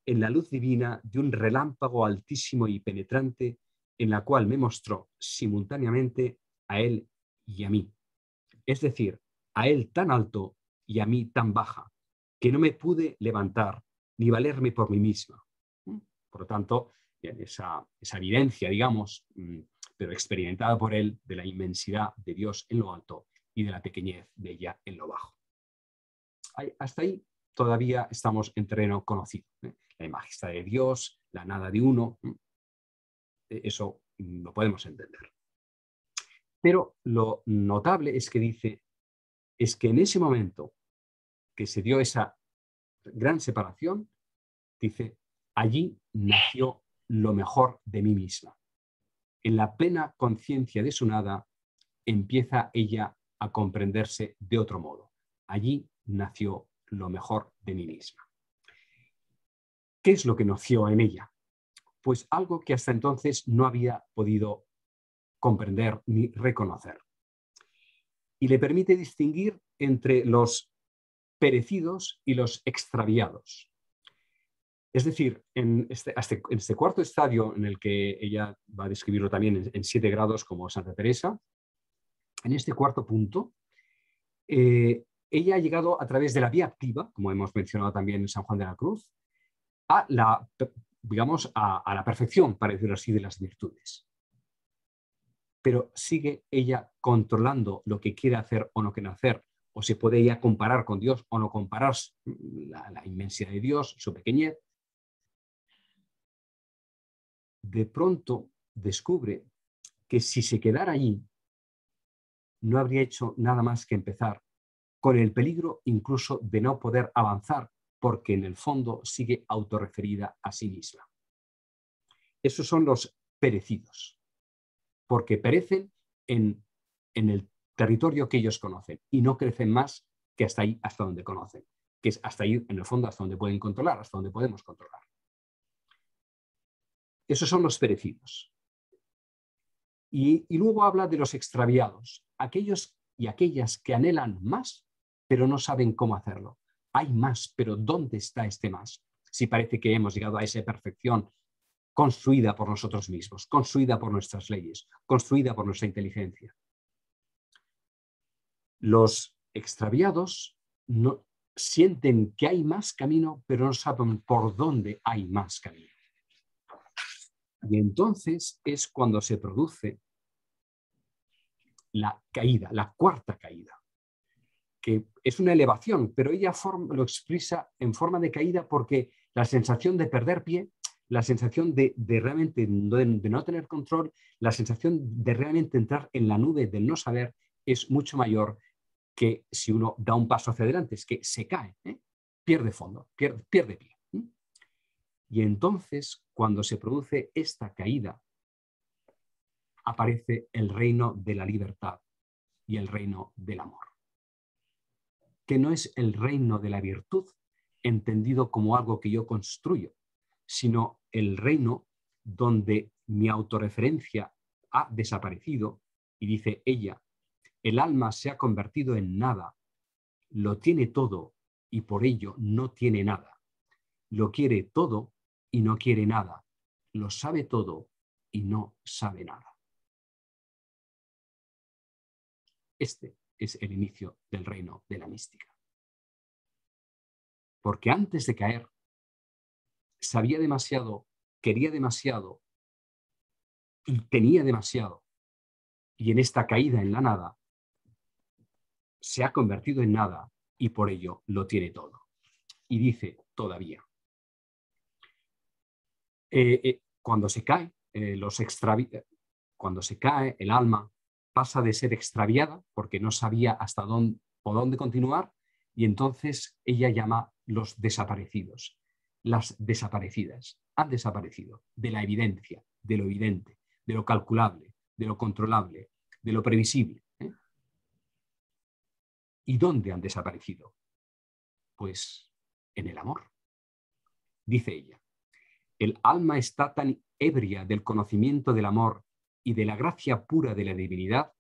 en la luz divina de un relámpago altísimo y penetrante, en la cual me mostró simultáneamente a él y a mí. Es decir, a él tan alto y a mí tan baja, que no me pude levantar ni valerme por mí misma. Por lo tanto, esa evidencia, digamos, pero experimentada por él, de la inmensidad de Dios en lo alto y de la pequeñez de ella en lo bajo. Hasta ahí todavía estamos en terreno conocido. La majestad de Dios, la nada de uno, eso lo podemos entender. Pero lo notable es que dice, es que en ese momento que se dio esa gran separación, dice, allí nació lo mejor de mí misma. En la plena conciencia de su nada, empieza ella a comprenderse de otro modo. Allí nació lo mejor de mí misma. ¿Qué es lo que nació en ella? Pues algo que hasta entonces no había podido comprender ni reconocer. Y le permite distinguir entre los perecidos y los extraviados. Es decir, en este cuarto estadio, en el que ella va a describirlo también en 7 grados como Santa Teresa, en este cuarto punto, ella ha llegado a través de la vía activa, como hemos mencionado también en San Juan de la Cruz, a la perfección, para decirlo así, de las virtudes. Pero sigue ella controlando lo que quiere hacer o no quiere hacer, o se puede ella comparar con Dios o no comparar la inmensidad de Dios, su pequeñez. De pronto descubre que si se quedara allí, no habría hecho nada más que empezar, con el peligro incluso de no poder avanzar, porque en el fondo sigue autorreferida a sí misma. Esos son los perecidos, porque perecen en el territorio que ellos conocen y no crecen más que hasta ahí, hasta donde conocen, que es hasta ahí, en el fondo, hasta donde pueden controlar, hasta donde podemos controlar. Esos son los perecidos. Y luego habla de los extraviados, aquellos y aquellas que anhelan más, pero no saben cómo hacerlo. Hay más, pero ¿dónde está este más? Si parece que hemos llegado a esa perfección construida por nosotros mismos, construida por nuestras leyes, construida por nuestra inteligencia. Los extraviados no sienten que hay más camino, pero no saben por dónde hay más camino. Y entonces es cuando se produce la caída, la cuarta caída, que es una elevación, pero ella lo expresa en forma de caída porque la sensación de perder pie, la sensación de realmente de no tener control, la sensación de realmente entrar en la nube del no saber es mucho mayor que si uno da un paso hacia adelante, es que se cae, pierde fondo, pierde pie. Y entonces, cuando se produce esta caída, aparece el reino de la libertad y el reino del amor, que no es el reino de la virtud, entendido como algo que yo construyo, sino el reino donde mi autorreferencia ha desaparecido y dice ella, el alma se ha convertido en nada, lo tiene todo y por ello no tiene nada, lo quiere todo y no quiere nada, lo sabe todo y no sabe nada. Este es el inicio del reino de la mística. Porque antes de caer, sabía demasiado, quería demasiado, y tenía demasiado. Y en esta caída en la nada, se ha convertido en nada y por ello lo tiene todo. Y dice todavía. Cuando se cae, cuando se cae, el alma pasa de ser extraviada porque no sabía hasta dónde o dónde continuar y entonces ella llama los desaparecidos, las desaparecidas. Han desaparecido de la evidencia, de lo evidente, de lo calculable, de lo controlable, de lo previsible. ¿Y dónde han desaparecido? Pues en el amor. Dice ella. El alma está tan ebria del conocimiento del amor y de la gracia pura de la divinidad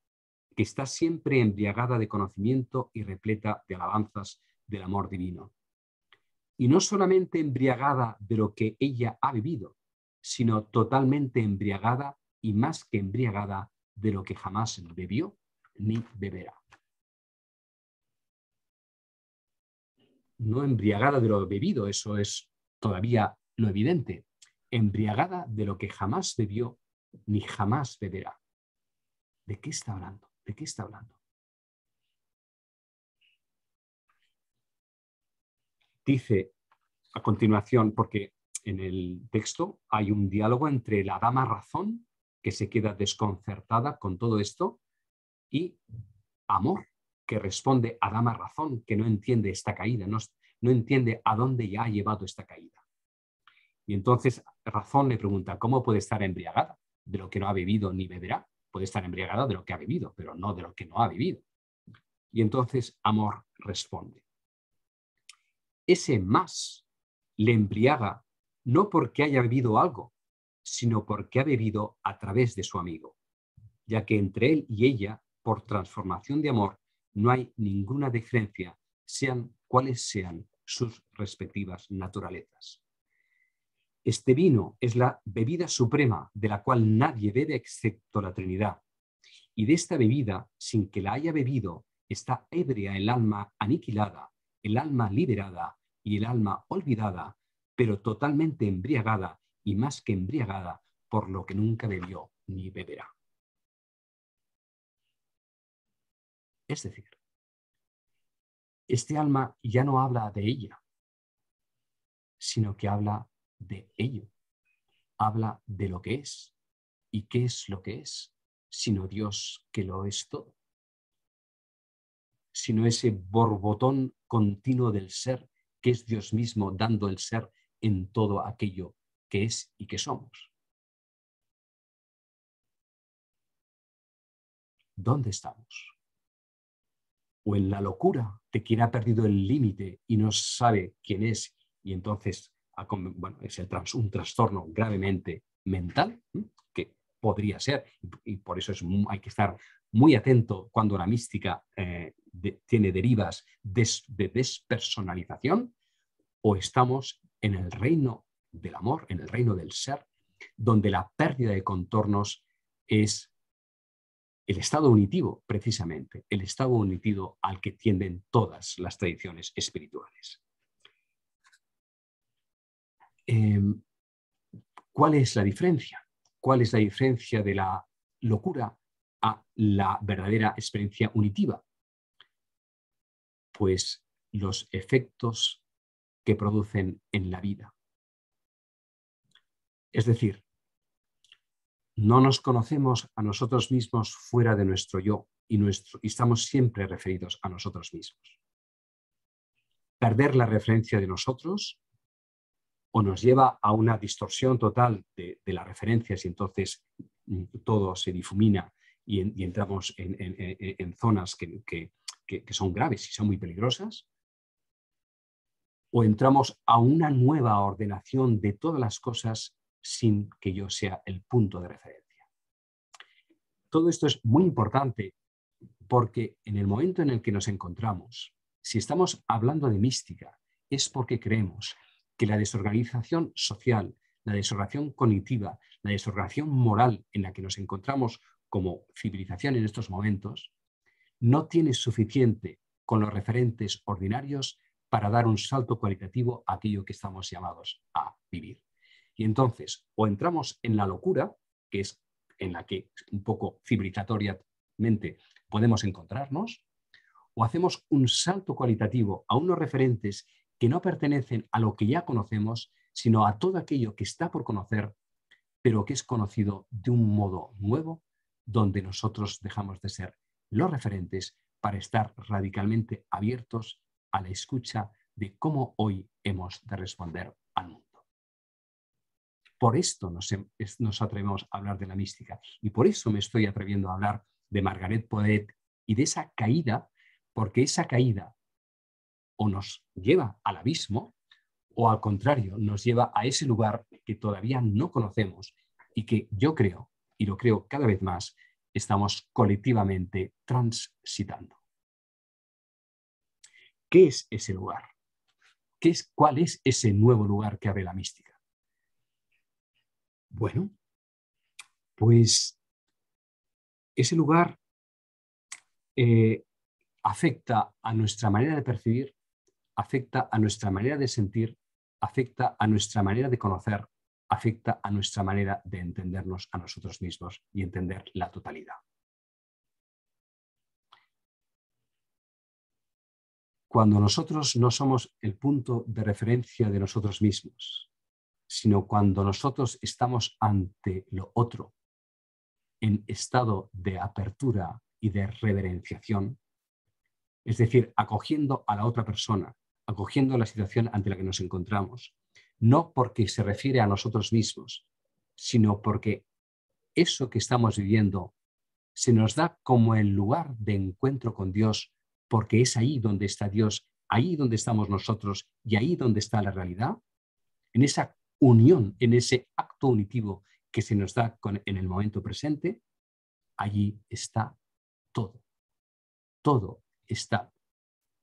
que está siempre embriagada de conocimiento y repleta de alabanzas del amor divino. Y no solamente embriagada de lo que ella ha vivido, sino totalmente embriagada y más que embriagada de lo que jamás bebió ni beberá. No embriagada de lo bebido, eso es todavía lo evidente, embriagada de lo que jamás bebió ni jamás beberá. ¿De qué está hablando? ¿De qué está hablando? Dice a continuación, porque en el texto hay un diálogo entre la dama razón, que se queda desconcertada con todo esto, y amor, que responde a dama razón, que no entiende esta caída, no entiende a dónde ya ha llevado esta caída. Y entonces razón le pregunta, ¿cómo puede estar embriagada de lo que no ha bebido ni beberá? Puede estar embriagada de lo que ha bebido, pero no de lo que no ha bebido. Y entonces amor responde. Ese más le embriaga no porque haya bebido algo, sino porque ha bebido a través de su amigo, ya que entre él y ella, por transformación de amor, no hay ninguna diferencia, sean cuales sean sus respectivas naturalezas. Este vino es la bebida suprema de la cual nadie bebe excepto la Trinidad. Y de esta bebida, sin que la haya bebido, está ebria el alma aniquilada, el alma liberada y el alma olvidada, pero totalmente embriagada y más que embriagada por lo que nunca bebió ni beberá. Es decir, este alma ya no habla de ella, sino que habla de ello. Habla de lo que es. ¿Y qué es lo que es? Sino Dios que lo es todo. Sino ese borbotón continuo del ser que es Dios mismo dando el ser en todo aquello que es y que somos. ¿Dónde estamos? O en la locura de quien ha perdido el límite y no sabe quién es y entonces es un trastorno gravemente mental, que podría ser, y por eso hay que estar muy atento cuando la mística tiene derivas de despersonalización, o estamos en el reino del amor, en el reino del ser, donde la pérdida de contornos es el estado unitivo, precisamente, el estado unitivo al que tienden todas las tradiciones espirituales. ¿Cuál es la diferencia? ¿Cuál es la diferencia de la locura a la verdadera experiencia unitiva? Pues los efectos que producen en la vida. Es decir, no nos conocemos a nosotros mismos fuera de nuestro yo y estamos siempre referidos a nosotros mismos. Perder la referencia de nosotros o nos lleva a una distorsión total de las referencias y entonces todo se difumina y entramos en zonas que son graves y son muy peligrosas, o entramos a una nueva ordenación de todas las cosas sin que yo sea el punto de referencia. Todo esto es muy importante porque en el momento en el que nos encontramos, si estamos hablando de mística, es porque creemos que la desorganización social, la desorganización cognitiva, la desorganización moral en la que nos encontramos como civilización en estos momentos, no tiene suficiente con los referentes ordinarios para dar un salto cualitativo a aquello que estamos llamados a vivir. Y entonces, o entramos en la locura, que es en la que un poco civilizatoriamente podemos encontrarnos, o hacemos un salto cualitativo a unos referentes que no pertenecen a lo que ya conocemos, sino a todo aquello que está por conocer, pero que es conocido de un modo nuevo, donde nosotros dejamos de ser los referentes para estar radicalmente abiertos a la escucha de cómo hoy hemos de responder al mundo. Por esto nos atrevemos a hablar de la mística y por eso me estoy atreviendo a hablar de Margaret Podet y de esa caída, porque esa caída o nos lleva al abismo o al contrario nos lleva a ese lugar que todavía no conocemos y que yo creo, y lo creo cada vez más, estamos colectivamente transitando. ¿Qué es ese lugar? ¿Cuál es ese nuevo lugar que abre la mística? Bueno, pues ese lugar afecta a nuestra manera de percibir, afecta a nuestra manera de sentir, afecta a nuestra manera de conocer, afecta a nuestra manera de entendernos a nosotros mismos y entender la totalidad. Cuando nosotros no somos el punto de referencia de nosotros mismos, sino cuando nosotros estamos ante lo otro, en estado de apertura y de reverenciación, es decir, acogiendo a la otra persona, acogiendo la situación ante la que nos encontramos, no porque se refiere a nosotros mismos, sino porque eso que estamos viviendo se nos da como el lugar de encuentro con Dios, porque es ahí donde está Dios, ahí donde estamos nosotros y ahí donde está la realidad, en esa unión, en ese acto unitivo que se nos da en el momento presente, allí está todo. Todo está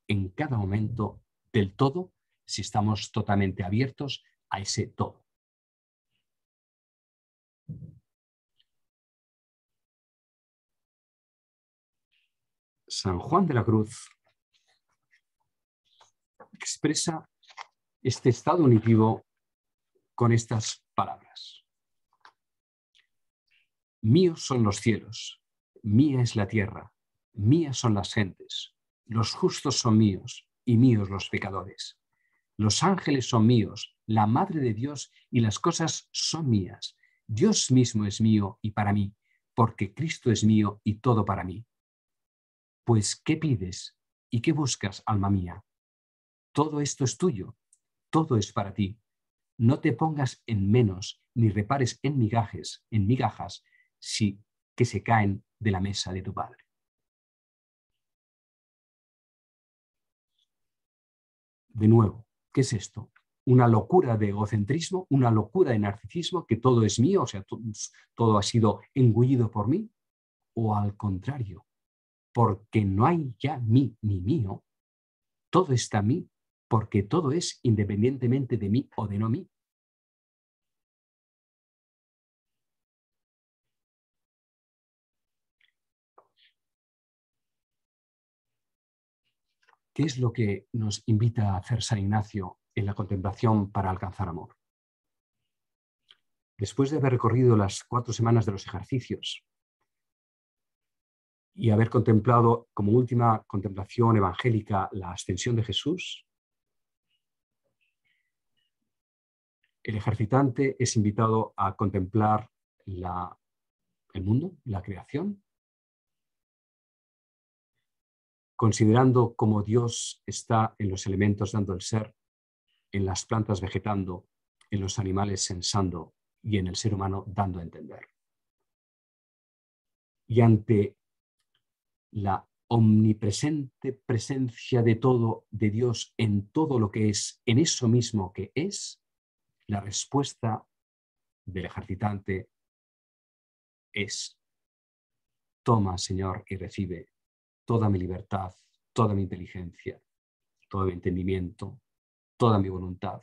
en cada momento del todo si estamos totalmente abiertos a ese todo. San Juan de la Cruz expresa este estado unitivo con estas palabras. Míos son los cielos, mía es la tierra, mías son las gentes, los justos son míos y míos los pecadores. Los ángeles son míos, la Madre de Dios y las cosas son mías. Dios mismo es mío y para mí, porque Cristo es mío y todo para mí. Pues, ¿qué pides y qué buscas, alma mía? Todo esto es tuyo, todo es para ti. No te pongas en menos ni repares en migajas, que se caen de la mesa de tu Padre. De nuevo, ¿qué es esto? una locura de egocentrismo, una locura de narcisismo, que todo es mío, o sea, todo ha sido engullido por mí, o al contrario, porque no hay ya mí ni mío, todo está mí, porque todo es independientemente de mí o de no mí. ¿Qué es lo que nos invita a hacer San Ignacio en la contemplación para alcanzar amor? Después de haber recorrido las 4 semanas de los ejercicios y haber contemplado como última contemplación evangélica la ascensión de Jesús, el ejercitante es invitado a contemplar el mundo, la creación, considerando cómo Dios está en los elementos dando el ser, en las plantas vegetando, en los animales sensando y en el ser humano dando a entender. Y ante la omnipresente presencia de todo, de Dios en todo lo que es, en eso mismo que es, la respuesta del ejercitante es: toma, Señor, y recibe toda mi libertad, toda mi inteligencia, todo mi entendimiento, toda mi voluntad.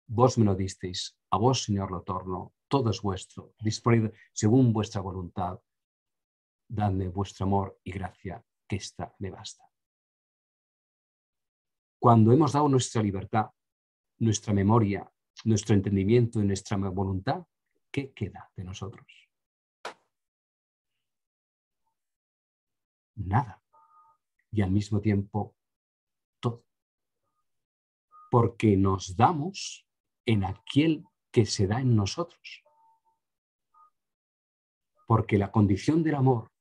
Vos me lo disteis, a vos, Señor, lo torno, todo es vuestro, disponed según vuestra voluntad. Dadme vuestro amor y gracia, que ésta me basta. Cuando hemos dado nuestra libertad, nuestra memoria, nuestro entendimiento y nuestra voluntad, ¿qué queda de nosotros? Nada. Y al mismo tiempo, todo. Porque nos damos en aquel que se da en nosotros. Porque la condición del amor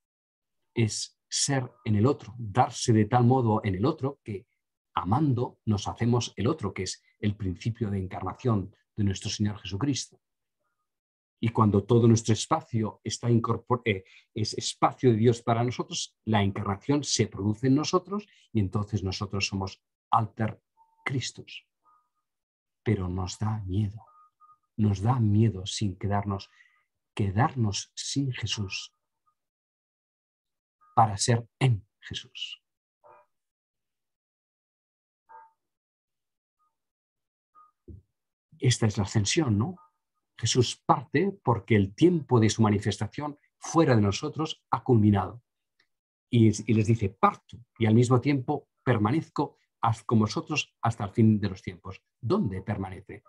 es ser en el otro, darse de tal modo en el otro que amando nos hacemos el otro, que es el principio de encarnación de nuestro Señor Jesucristo. Y cuando todo nuestro espacio es espacio de Dios para nosotros, la encarnación se produce en nosotros y entonces nosotros somos alter Christus. Pero nos da miedo sin quedarnos sin Jesús para ser en Jesús. Esta es la ascensión, ¿no? Jesús parte porque el tiempo de su manifestación fuera de nosotros ha culminado. Y les dice, parto y al mismo tiempo permanezco con vosotros hasta el fin de los tiempos. ¿Dónde permanece?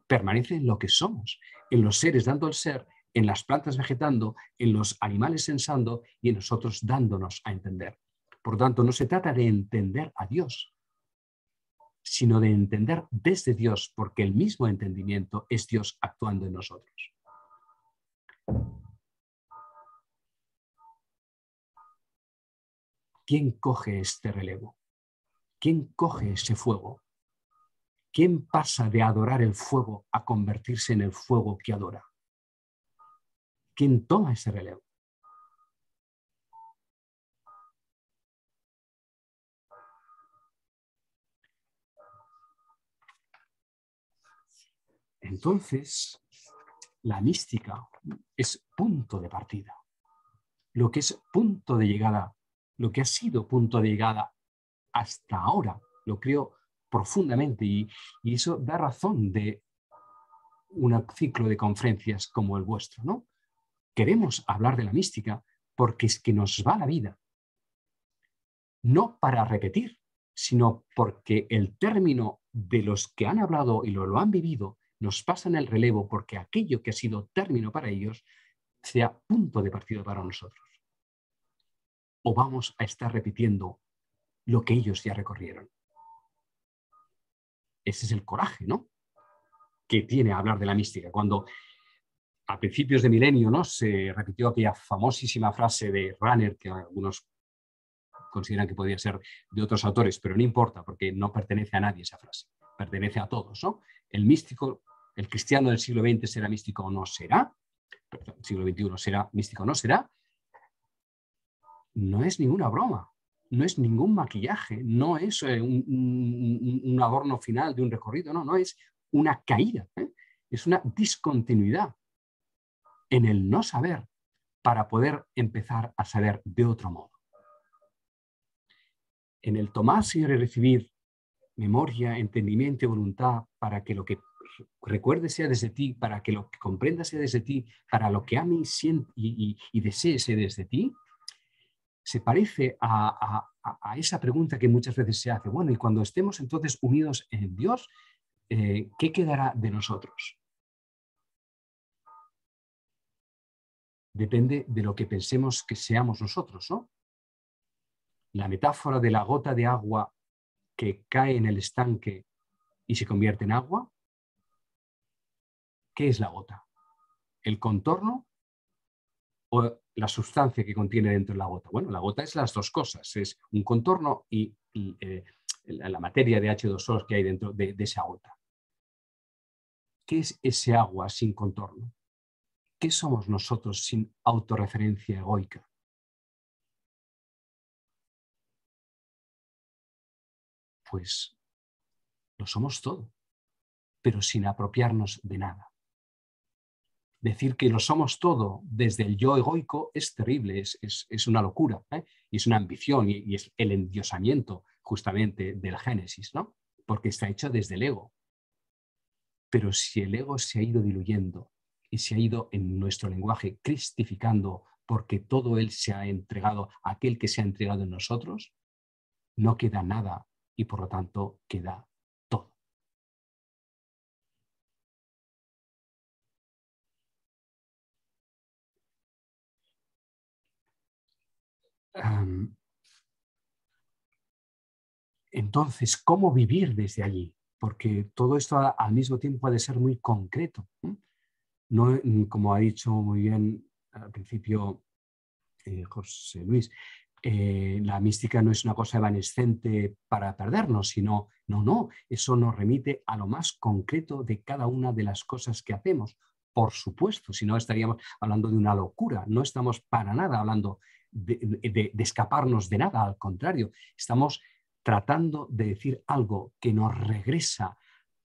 Permanece en lo que somos, en los seres dando el ser, en las plantas vegetando, en los animales sensando y en nosotros dándonos a entender. Por lo tanto, no se trata de entender a Dios, sino de entender desde Dios, porque el mismo entendimiento es Dios actuando en nosotros. ¿Quién coge este relevo? ¿Quién coge ese fuego? ¿Quién pasa de adorar el fuego a convertirse en el fuego que adora? ¿Quién toma ese relevo? Entonces, la mística es punto de partida. Lo que es punto de llegada, lo que ha sido punto de llegada hasta ahora, lo creo profundamente y eso da razón de un ciclo de conferencias como el vuestro, ¿no? Queremos hablar de la mística porque es que nos va la vida. No para repetir, sino porque el término de los que han hablado y lo han vivido nos pasan el relevo porque aquello que ha sido término para ellos sea punto de partida para nosotros. O vamos a estar repitiendo lo que ellos ya recorrieron. Ese es el coraje, ¿no?, que tiene hablar de la mística. Cuando a principios de milenio, ¿no?, se repitió aquella famosísima frase de Rahner, que algunos consideran que podría ser de otros autores, pero no importa, porque no pertenece a nadie esa frase, pertenece a todos, ¿no? El místico, el cristiano del siglo XX será místico o no será, el siglo XXI será místico o no será, no es ninguna broma. no es ningún maquillaje, no es un adorno final de un recorrido, no es una caída, es una discontinuidad en el no saber para poder empezar a saber de otro modo. En el tomar, Señor, y recibir memoria, entendimiento y voluntad para que lo que recuerde sea desde ti, para que lo que comprenda sea desde ti, para lo que ame y desee sea desde ti, se parece a esa pregunta que muchas veces se hace. Bueno, y cuando estemos entonces unidos en Dios, ¿qué quedará de nosotros? Depende de lo que pensemos que seamos nosotros, ¿no? La metáfora de la gota de agua que cae en el estanque y se convierte en agua. ¿Qué es la gota? ¿El contorno o la sustancia que contiene dentro de la gota? Bueno, la gota es las dos cosas, es un contorno y la materia de H2O que hay dentro de esa gota. ¿Qué es ese agua sin contorno? ¿Qué somos nosotros sin autorreferencia egoica? Pues lo somos todo, pero sin apropiarnos de nada. Decir que lo somos todo desde el yo egoico es terrible, es una locura, y es una ambición y es el endiosamiento justamente del Génesis, ¿no? Porque está hecho desde el ego. Pero si el ego se ha ido diluyendo y se ha ido en nuestro lenguaje cristificando porque todo él se ha entregado a aquel que se ha entregado en nosotros, no queda nada y por lo tanto queda todo. Entonces, ¿cómo vivir desde allí? Porque todo esto al mismo tiempo ha de ser muy concreto. No, como ha dicho muy bien al principio José Luis, la mística no es una cosa evanescente para perdernos, sino, no, eso nos remite a lo más concreto de cada una de las cosas que hacemos. Por supuesto, si no estaríamos hablando de una locura, no estamos para nada hablando de escaparnos de nada, al contrario, estamos tratando de decir algo que nos regresa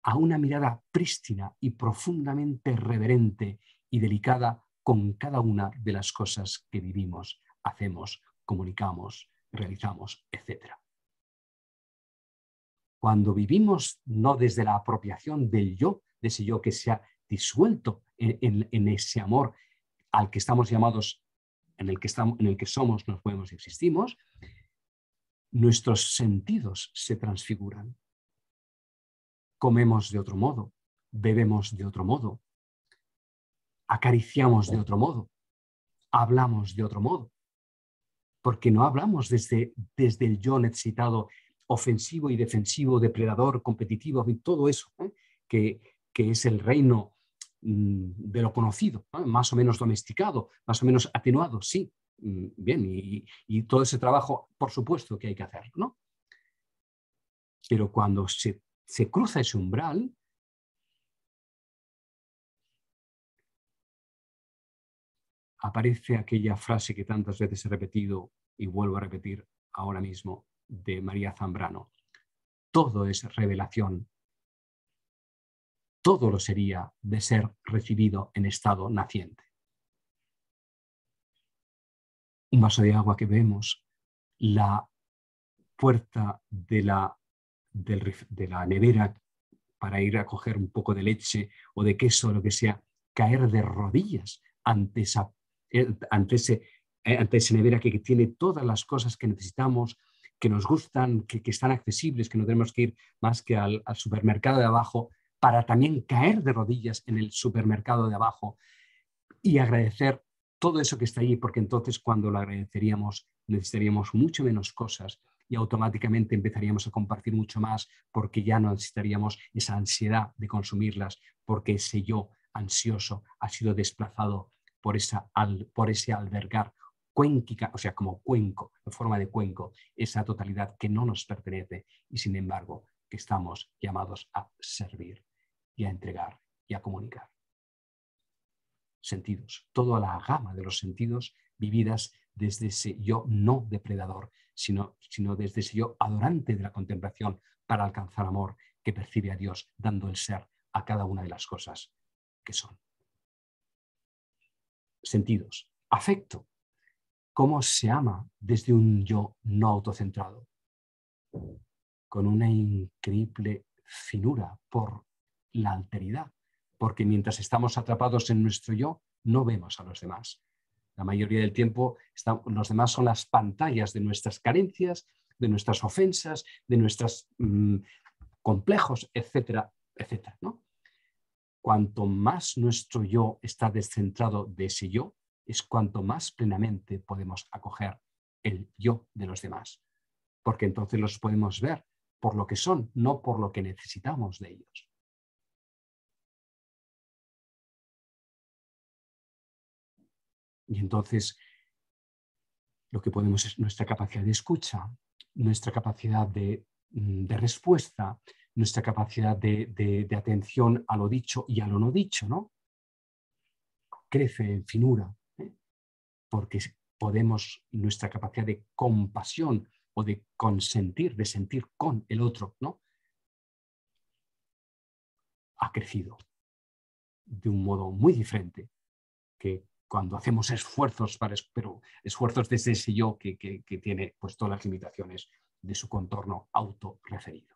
a una mirada prístina y profundamente reverente y delicada con cada una de las cosas que vivimos, hacemos, comunicamos, realizamos, etc. Cuando vivimos no desde la apropiación del yo, de ese yo que se ha disuelto en ese amor al que estamos llamados, en el que somos, nos podemos y existimos, nuestros sentidos se transfiguran. Comemos de otro modo, bebemos de otro modo, acariciamos de otro modo, hablamos de otro modo, porque no hablamos desde el yo necesitado, ofensivo y defensivo, depredador, competitivo, y todo eso, que es el reino de lo conocido, más o menos domesticado, más o menos atenuado, sí, bien, y todo ese trabajo, por supuesto que hay que hacerlo, ¿no? Pero cuando se cruza ese umbral, aparece aquella frase que tantas veces he repetido y vuelvo a repetir ahora mismo de María Zambrano. Todo es revelación. Todo lo sería de ser recibido en estado naciente. Un vaso de agua que vemos, la puerta de la nevera para ir a coger un poco de leche o de queso o lo que sea, caer de rodillas ante esa nevera que tiene todas las cosas que necesitamos, que nos gustan, que están accesibles, que no tenemos que ir más que al supermercado de abajo, para también caer de rodillas en el supermercado de abajo y agradecer todo eso que está ahí, porque entonces cuando lo agradeceríamos necesitaríamos mucho menos cosas y automáticamente empezaríamos a compartir mucho más porque ya no necesitaríamos esa ansiedad de consumirlas, porque ese yo ansioso ha sido desplazado por ese albergar cuénquica, o sea, como cuenco, en forma de cuenco, esa totalidad que no nos pertenece y sin embargo que estamos llamados a servir y a entregar y a comunicar. Sentidos, toda la gama de los sentidos vividas desde ese yo no depredador, sino desde ese yo adorante de la contemplación para alcanzar amor que percibe a Dios dando el ser a cada una de las cosas que son. Sentidos. Afecto. ¿Cómo se ama desde un yo no autocentrado? Con una increíble finura por la alteridad, porque mientras estamos atrapados en nuestro yo, no vemos a los demás. La mayoría del tiempo los demás son las pantallas de nuestras carencias, de nuestras ofensas, de nuestros complejos, etcétera, etcétera, ¿no? Cuanto más nuestro yo está descentrado de ese yo, es cuanto más plenamente podemos acoger el yo de los demás, porque entonces los podemos ver por lo que son, no por lo que necesitamos de ellos. Y entonces lo que podemos es nuestra capacidad de escucha, nuestra capacidad de respuesta, nuestra capacidad de atención a lo dicho y a lo no dicho, ¿no? Crece en finura, ¿eh? Porque podemos, nuestra capacidad de compasión o de consentir, de sentir con el otro, ¿no? Ha crecido de un modo muy diferente que cuando hacemos esfuerzos, pero esfuerzos desde ese yo que tiene pues, todas las limitaciones de su contorno autorreferido.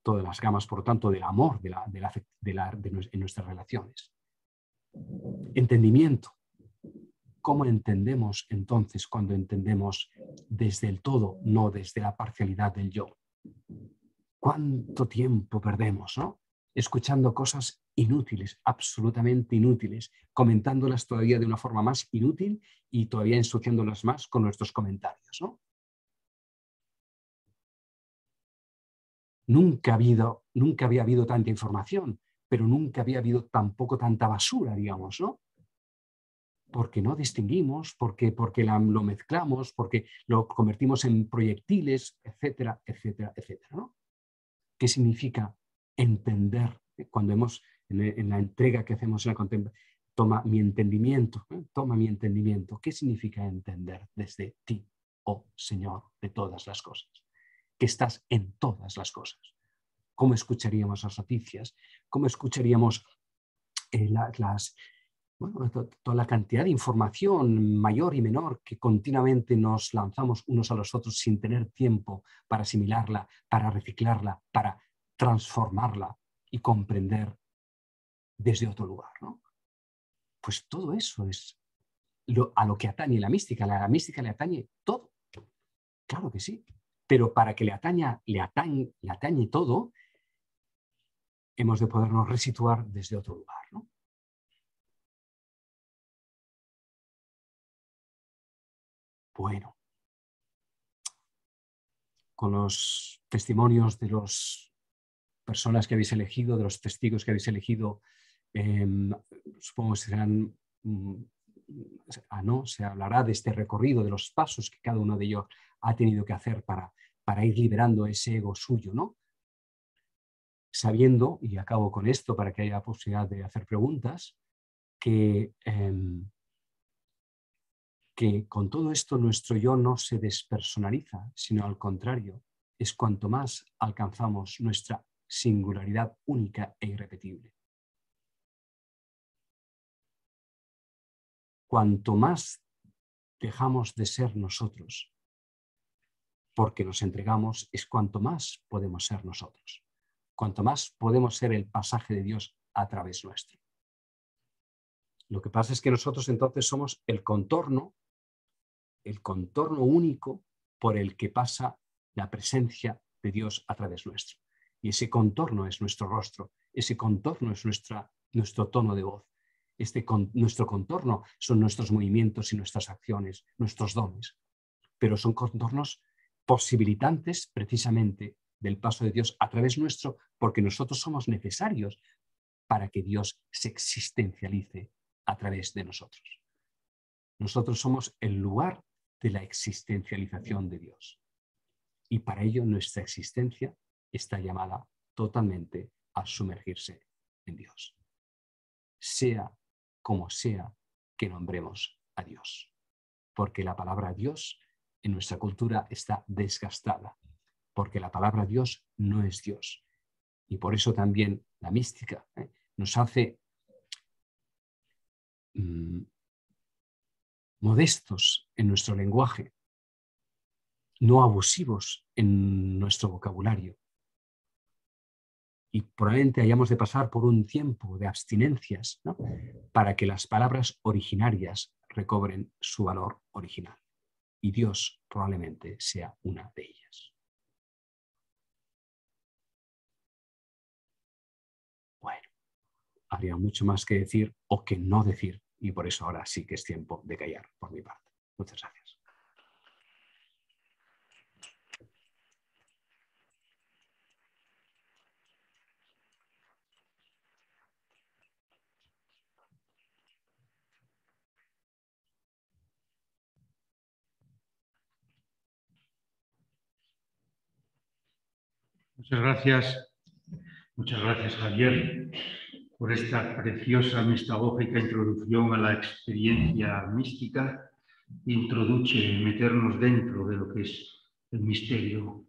Todas las gamas, por lo tanto, del amor en nuestras relaciones. Entendimiento. ¿Cómo entendemos entonces cuando entendemos desde el todo, no desde la parcialidad del yo? ¿Cuánto tiempo perdemos, ¿no? Escuchando cosas inútiles, absolutamente inútiles, comentándolas todavía de una forma más inútil y todavía ensuciándolas más con nuestros comentarios, ¿no? Nunca había habido tanta información, pero nunca había habido tampoco tanta basura, digamos, ¿no? Porque no distinguimos, porque lo mezclamos, porque lo convertimos en proyectiles, etcétera, etcétera, etcétera, ¿no? ¿Qué significa entender? Cuando en la entrega que hacemos en la contemplación, toma mi entendimiento, ¿eh? Toma mi entendimiento. ¿Qué significa entender desde ti, oh Señor, de todas las cosas? Que estás en todas las cosas. ¿Cómo escucharíamos las noticias? ¿Cómo escucharíamos toda la cantidad de información mayor y menor que continuamente nos lanzamos unos a los otros sin tener tiempo para asimilarla, para reciclarla, para transformarla y comprender desde otro lugar, ¿no? Pues todo eso es a lo que atañe la mística. La mística le atañe todo. Claro que sí. Pero para que le atañe todo, hemos de podernos resituar desde otro lugar, ¿no? Bueno, con los testimonios de las personas que habéis elegido, de los testigos que habéis elegido, supongo que serán, se hablará de este recorrido, de los pasos que cada uno de ellos ha tenido que hacer para ir liberando ese ego suyo, ¿no? Sabiendo, y acabo con esto para que haya posibilidad de hacer preguntas, que con todo esto nuestro yo no se despersonaliza, sino al contrario, es cuanto más alcanzamos nuestra singularidad única e irrepetible. Cuanto más dejamos de ser nosotros, porque nos entregamos, es cuanto más podemos ser nosotros, cuanto más podemos ser el pasaje de Dios a través nuestro. Lo que pasa es que nosotros entonces somos el contorno único por el que pasa la presencia de Dios a través nuestro. Y ese contorno es nuestro rostro, ese contorno es nuestro tono de voz. Nuestro contorno son nuestros movimientos y nuestras acciones, nuestros dones. Pero son contornos posibilitantes precisamente del paso de Dios a través nuestro, porque nosotros somos necesarios para que Dios se existencialice a través de nosotros. Nosotros somos el lugar de la existencialización de Dios. Y para ello nuestra existencia está llamada totalmente a sumergirse en Dios. Sea como sea que nombremos a Dios, porque la palabra Dios en nuestra cultura está desgastada, porque la palabra Dios no es Dios. Y por eso también la mística nos hace modestos en nuestro lenguaje, no abusivos en nuestro vocabulario. Y probablemente hayamos de pasar por un tiempo de abstinencias, ¿no?, para que las palabras originarias recobren su valor original. Y Dios probablemente sea una de ellas. Bueno, habría mucho más que decir o que no decir, y por eso ahora sí que es tiempo de callar por mi parte. Muchas gracias. Muchas gracias Javier, por esta preciosa mistagógica introducción a la experiencia mística. Introduce meternos dentro de lo que es el misterio.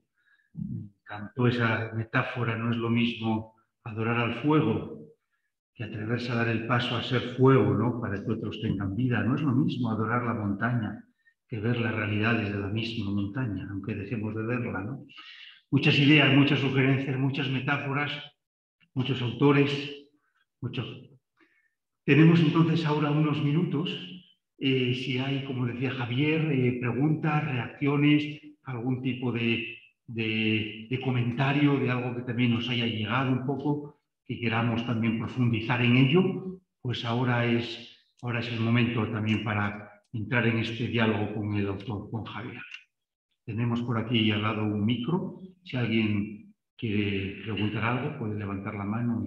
Me encantó esa metáfora, no es lo mismo adorar al fuego que atreverse a dar el paso a ser fuego, ¿no?, para que otros tengan vida. No es lo mismo adorar la montaña que ver las realidades de la misma montaña, aunque dejemos de verla, ¿no? Muchas ideas, muchas sugerencias, muchas metáforas, muchos autores, muchos. Tenemos entonces ahora unos minutos, si hay, como decía Javier, preguntas, reacciones, algún tipo de comentario de algo que también nos haya llegado un poco, que queramos también profundizar en ello, pues ahora es el momento también para entrar en este diálogo con el autor, con Javier. Tenemos por aquí al lado un micro. Si alguien quiere preguntar algo, puede levantar la mano.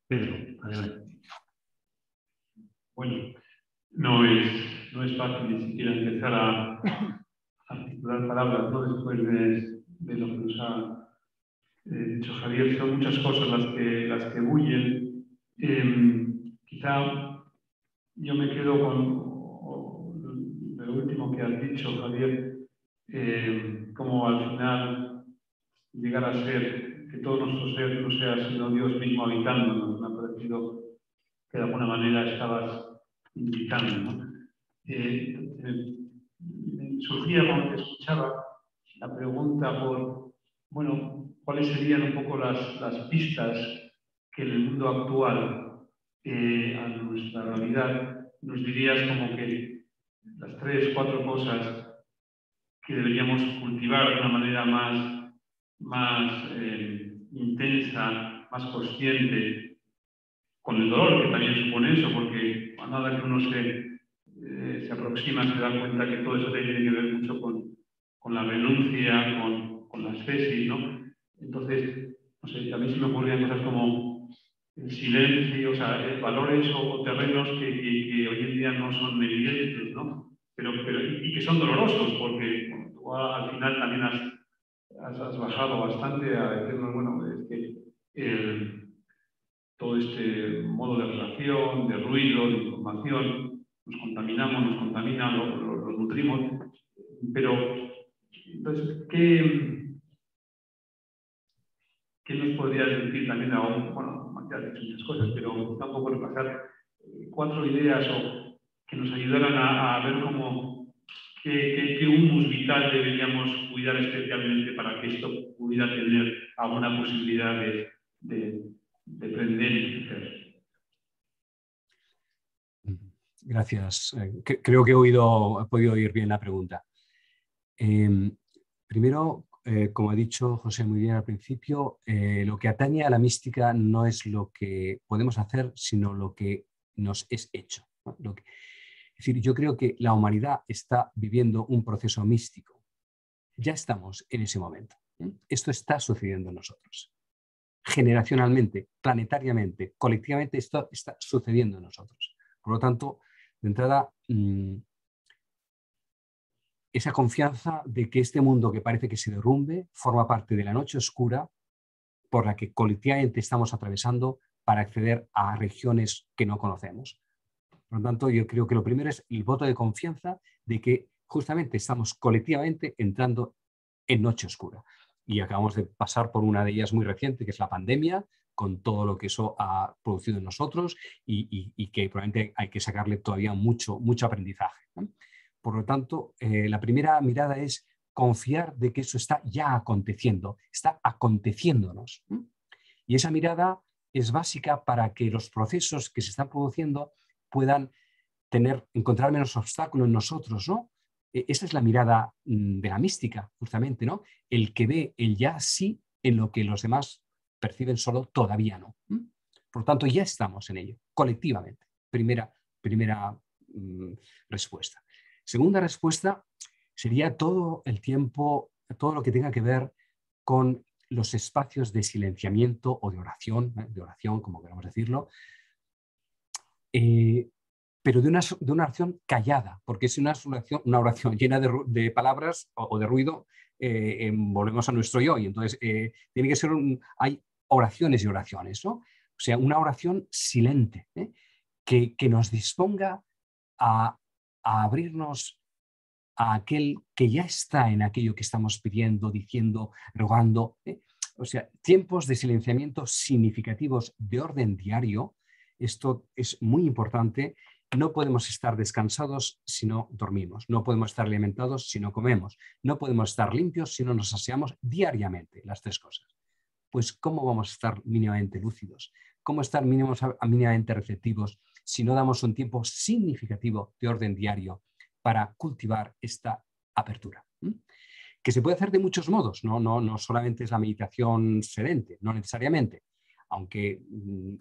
Pedro, adelante. Bueno, no es fácil ni siquiera empezar a articular palabras, ¿no?, después de lo que nos ha dicho Javier. Son muchas cosas las que bullen. Quizá yo me quedo con lo último que has dicho, Javier, como al final llegar a ser, que todo nuestro ser no sea sino Dios mismo habitándonos. Me ha parecido que de alguna manera estabas indicando, ¿no? Me surgía cuando te escuchaba la pregunta por, bueno, cuáles serían un poco las pistas que en el mundo actual a nuestra realidad nos dirías como que las 3, 4 cosas que deberíamos cultivar de una manera más intensa, más consciente, con el dolor que también supone eso, porque a nada que uno se aproxima se da cuenta que todo eso tiene que ver mucho con la renuncia, con la ascesis, ¿no? Entonces, no sé, a mí se me ocurrían cosas como el silencio, o sea, valores o terrenos que hoy en día no son evidentes, ¿no? Y que son dolorosos, porque bueno, tú al final también has bajado bastante a decirnos, bueno, es que todo este modo de relación, de ruido, de información, nos contaminamos, nos contamina, lo nutrimos. Pero, entonces, ¿qué nos podrías decir también aún? Bueno, ya has dicho muchas cosas, pero tampoco repasar 4 ideas o que nos ayudaran a ver cómo qué humus vital deberíamos cuidar especialmente para que esto pudiera tener alguna posibilidad de prender y crecer. Gracias. Creo que he podido oír bien la pregunta. Primero, como ha dicho José muy bien al principio, lo que atañe a la mística no es lo que podemos hacer, sino lo que nos es hecho, ¿no? Es decir, yo creo que la humanidad está viviendo un proceso místico. Ya estamos en ese momento. Esto está sucediendo en nosotros. generacionalmente, planetariamente, colectivamente, esto está sucediendo en nosotros. Por lo tanto, de entrada, esa confianza de que este mundo que parece que se derrumbe forma parte de la noche oscura por la que colectivamente estamos atravesando para acceder a regiones que no conocemos. Por lo tanto, yo creo que lo primero es el voto de confianza de que justamente estamos colectivamente entrando en noche oscura. Y acabamos de pasar por una de ellas muy reciente, que es la pandemia, con todo lo que eso ha producido en nosotros y que probablemente hay que sacarle todavía mucho aprendizaje, ¿no? Por lo tanto, la primera mirada es confiar de que eso está ya aconteciendo, está aconteciéndonos. Y esa mirada es básica para que los procesos que se están produciendo puedan encontrar menos obstáculos en nosotros, ¿no? Esa es la mirada de la mística, justamente, ¿no? El que ve el ya sí en lo que los demás perciben solo todavía no. Por lo tanto, ya estamos en ello, colectivamente. Primera respuesta. Segunda respuesta sería todo el tiempo, todo lo que tenga que ver con los espacios de silenciamiento o de oración, como queramos decirlo, pero de una oración callada, porque si una oración llena de palabras o de ruido, volvemos a nuestro yo, y entonces tiene que ser hay oraciones y oraciones, ¿no? O sea, una oración silente, que nos disponga a abrirnos a aquel que ya está en aquello que estamos pidiendo, diciendo, rogando. O sea, tiempos de silenciamiento significativos de orden diario. Esto es muy importante. No podemos estar descansados si no dormimos. No podemos estar alimentados si no comemos. No podemos estar limpios si no nos aseamos diariamente, las tres cosas. Pues, ¿cómo vamos a estar mínimamente lúcidos? ¿Cómo estar mínimamente receptivos si no damos un tiempo significativo de orden diario para cultivar esta apertura? Que se puede hacer de muchos modos, no solamente es la meditación sedente, no necesariamente, aunque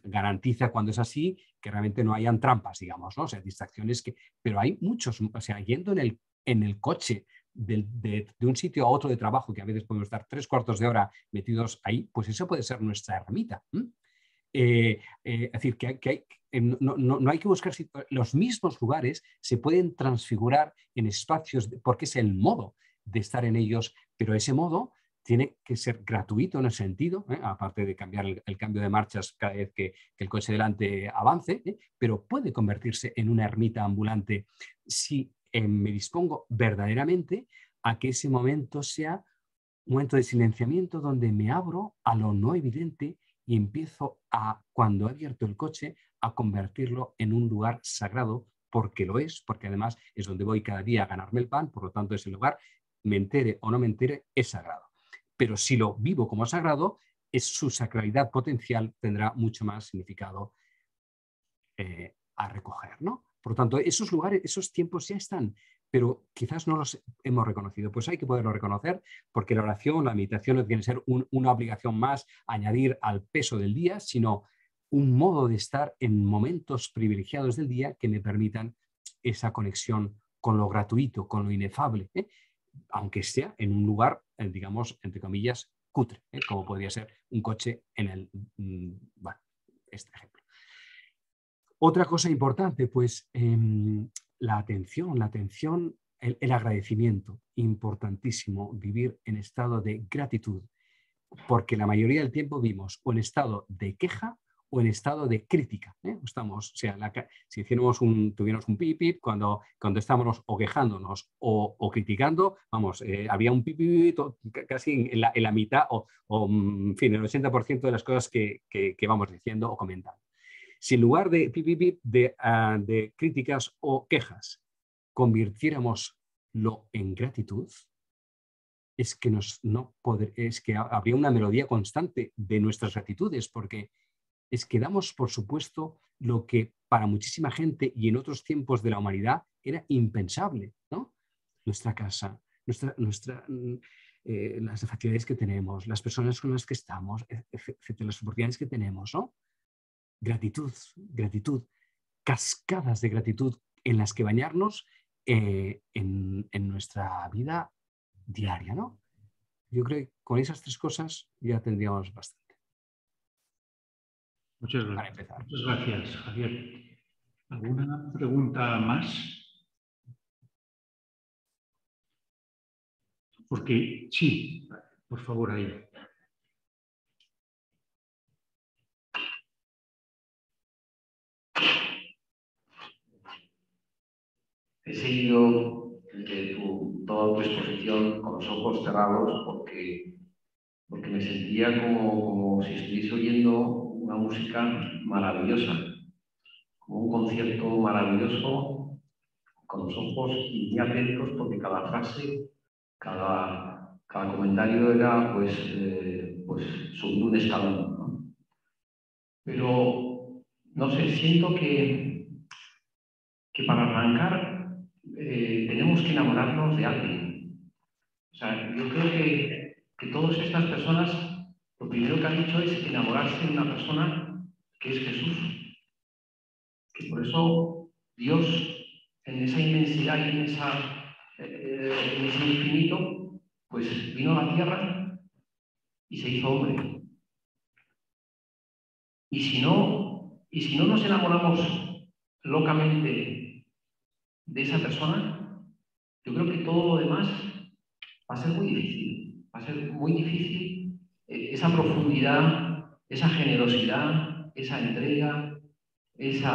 garantiza cuando es así que realmente no hayan trampas, digamos, ¿no? O sea, distracciones pero hay muchos, o sea, yendo en el coche de un sitio a otro de trabajo, que a veces podemos estar 3/4 de hora metidos ahí, pues eso puede ser nuestra ermita. Es decir, no hay que buscar los mismos lugares, se pueden transfigurar en espacios, porque es el modo de estar en ellos, pero ese modo tiene que ser gratuito en el sentido, aparte de cambiar el cambio de marchas cada vez que el coche delante avance, pero puede convertirse en una ermita ambulante si me dispongo verdaderamente a que ese momento sea un momento de silenciamiento donde me abro a lo no evidente y empiezo cuando he abierto el coche, a convertirlo en un lugar sagrado, porque lo es, porque además es donde voy cada día a ganarme el pan, por lo tanto ese lugar, me entere o no me entere, es sagrado. Pero si lo vivo como sagrado, su sacralidad potencial tendrá mucho más significado a recoger, ¿no? Por lo tanto, esos lugares, esos tiempos ya están, pero quizás no los hemos reconocido. Pues hay que poderlo reconocer, porque la oración, la meditación no tiene que ser una obligación más añadir al peso del día, sino un modo de estar en momentos privilegiados del día que me permitan esa conexión con lo gratuito, con lo inefable, aunque sea en un lugar, digamos, entre comillas, cutre, como podría ser un coche en bueno, este ejemplo. Otra cosa importante, pues la atención, el agradecimiento, importantísimo, vivir en estado de gratitud, porque la mayoría del tiempo vivimos o en estado de queja o en estado de crítica. Estamos, o sea, si tuviéramos un pip, cuando estábamos o quejándonos o criticando, vamos, había un pip casi en la mitad en fin, el 80% de las cosas que vamos diciendo o comentando. Si en lugar de de críticas o quejas convirtiéramos lo en gratitud, es que habría una melodía constante de nuestras gratitudes, porque es que damos por supuesto lo que para muchísima gente y en otros tiempos de la humanidad era impensable, ¿no? Nuestra casa, las facilidades que tenemos, las personas con las que estamos, etcétera, las oportunidades que tenemos, ¿no? Gratitud, cascadas de gratitud en las que bañarnos en nuestra vida diaria, ¿no? Yo creo que con esas tres cosas ya tendríamos bastante. Muchas para gracias. empezar. Muchas gracias, Javier. ¿Alguna pregunta más? Porque sí, por favor, ahí. He seguido toda tu exposición con los ojos cerrados porque me sentía como si estuviese oyendo una música maravillosa, como un concierto maravilloso, con los ojos muy atentos, porque cada frase, cada comentario era pues subir un escalón, ¿no? Pero, no sé, siento que para arrancar tenemos que enamorarnos de alguien. O sea, yo creo que todas estas personas, lo primero que han dicho es enamorarse de una persona que es Jesús. Que por eso Dios, en esa inmensidad y en ese infinito, pues vino a la tierra y se hizo hombre. Y si no nos enamoramos locamente de esa persona, yo creo que todo lo demás va a ser muy difícil. Va a ser muy difícil esa profundidad, esa generosidad, esa entrega, ese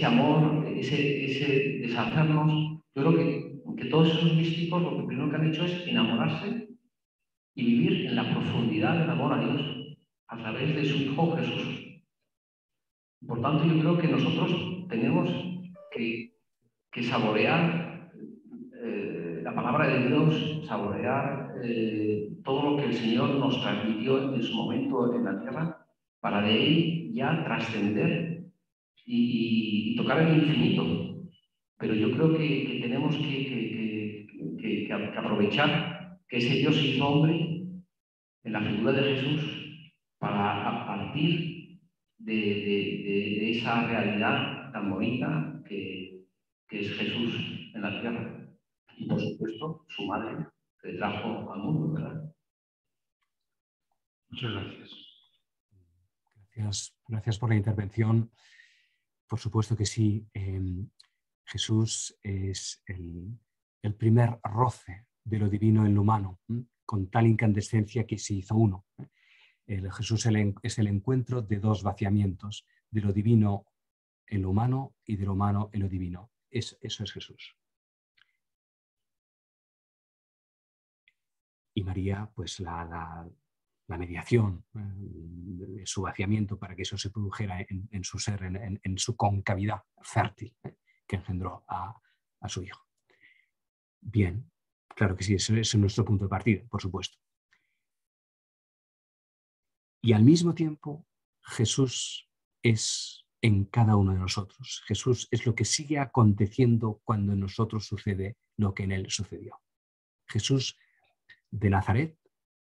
amor, ese deshacernos. Yo creo que todos esos místicos lo que primero que han hecho es enamorarse y vivir en la profundidad del amor a Dios a través de su Hijo Jesús. Por tanto, yo creo que nosotros tenemos que saborear la palabra de Dios, saborear todo lo que el Señor nos transmitió en su momento en la tierra, para de ahí ya trascender y tocar el infinito. Pero yo creo que tenemos que aprovechar que ese Dios se hizo hombre en la figura de Jesús para a partir de esa realidad tan bonita que es Jesús en la tierra. Y por supuesto, su madre que trajo al mundo, ¿verdad? Muchas gracias. Gracias por la intervención. Por supuesto que sí. Jesús es el primer roce de lo divino en lo humano, con tal incandescencia que se hizo uno. Jesús es el encuentro de dos vaciamientos, de lo divino en lo humano y de lo humano en lo divino. Eso es Jesús. Y María, pues la mediación, su vaciamiento para que eso se produjera en su ser, en su concavidad fértil que engendró a su hijo. Bien, claro que sí, ese es nuestro punto de partida, por supuesto. Y al mismo tiempo, Jesús es en cada uno de nosotros. Jesús es lo que sigue aconteciendo cuando en nosotros sucede lo que en él sucedió. Jesús de Nazaret,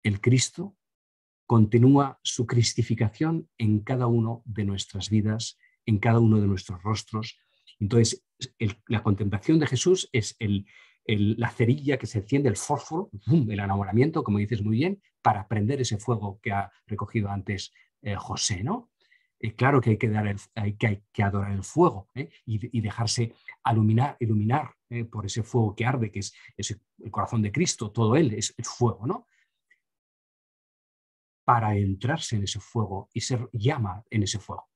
el Cristo, continúa su cristificación en cada uno de nuestras vidas, en cada uno de nuestros rostros. Entonces, la contemplación de Jesús es la cerilla que se enciende, el fósforo, el enamoramiento, como dices muy bien, para prender ese fuego que ha recogido antes José, ¿no? Claro que hay que adorar el fuego y dejarse iluminar por ese fuego que arde, que es el corazón de Cristo, todo él es el fuego, ¿no? Para entrarse en ese fuego y ser llama en ese fuego.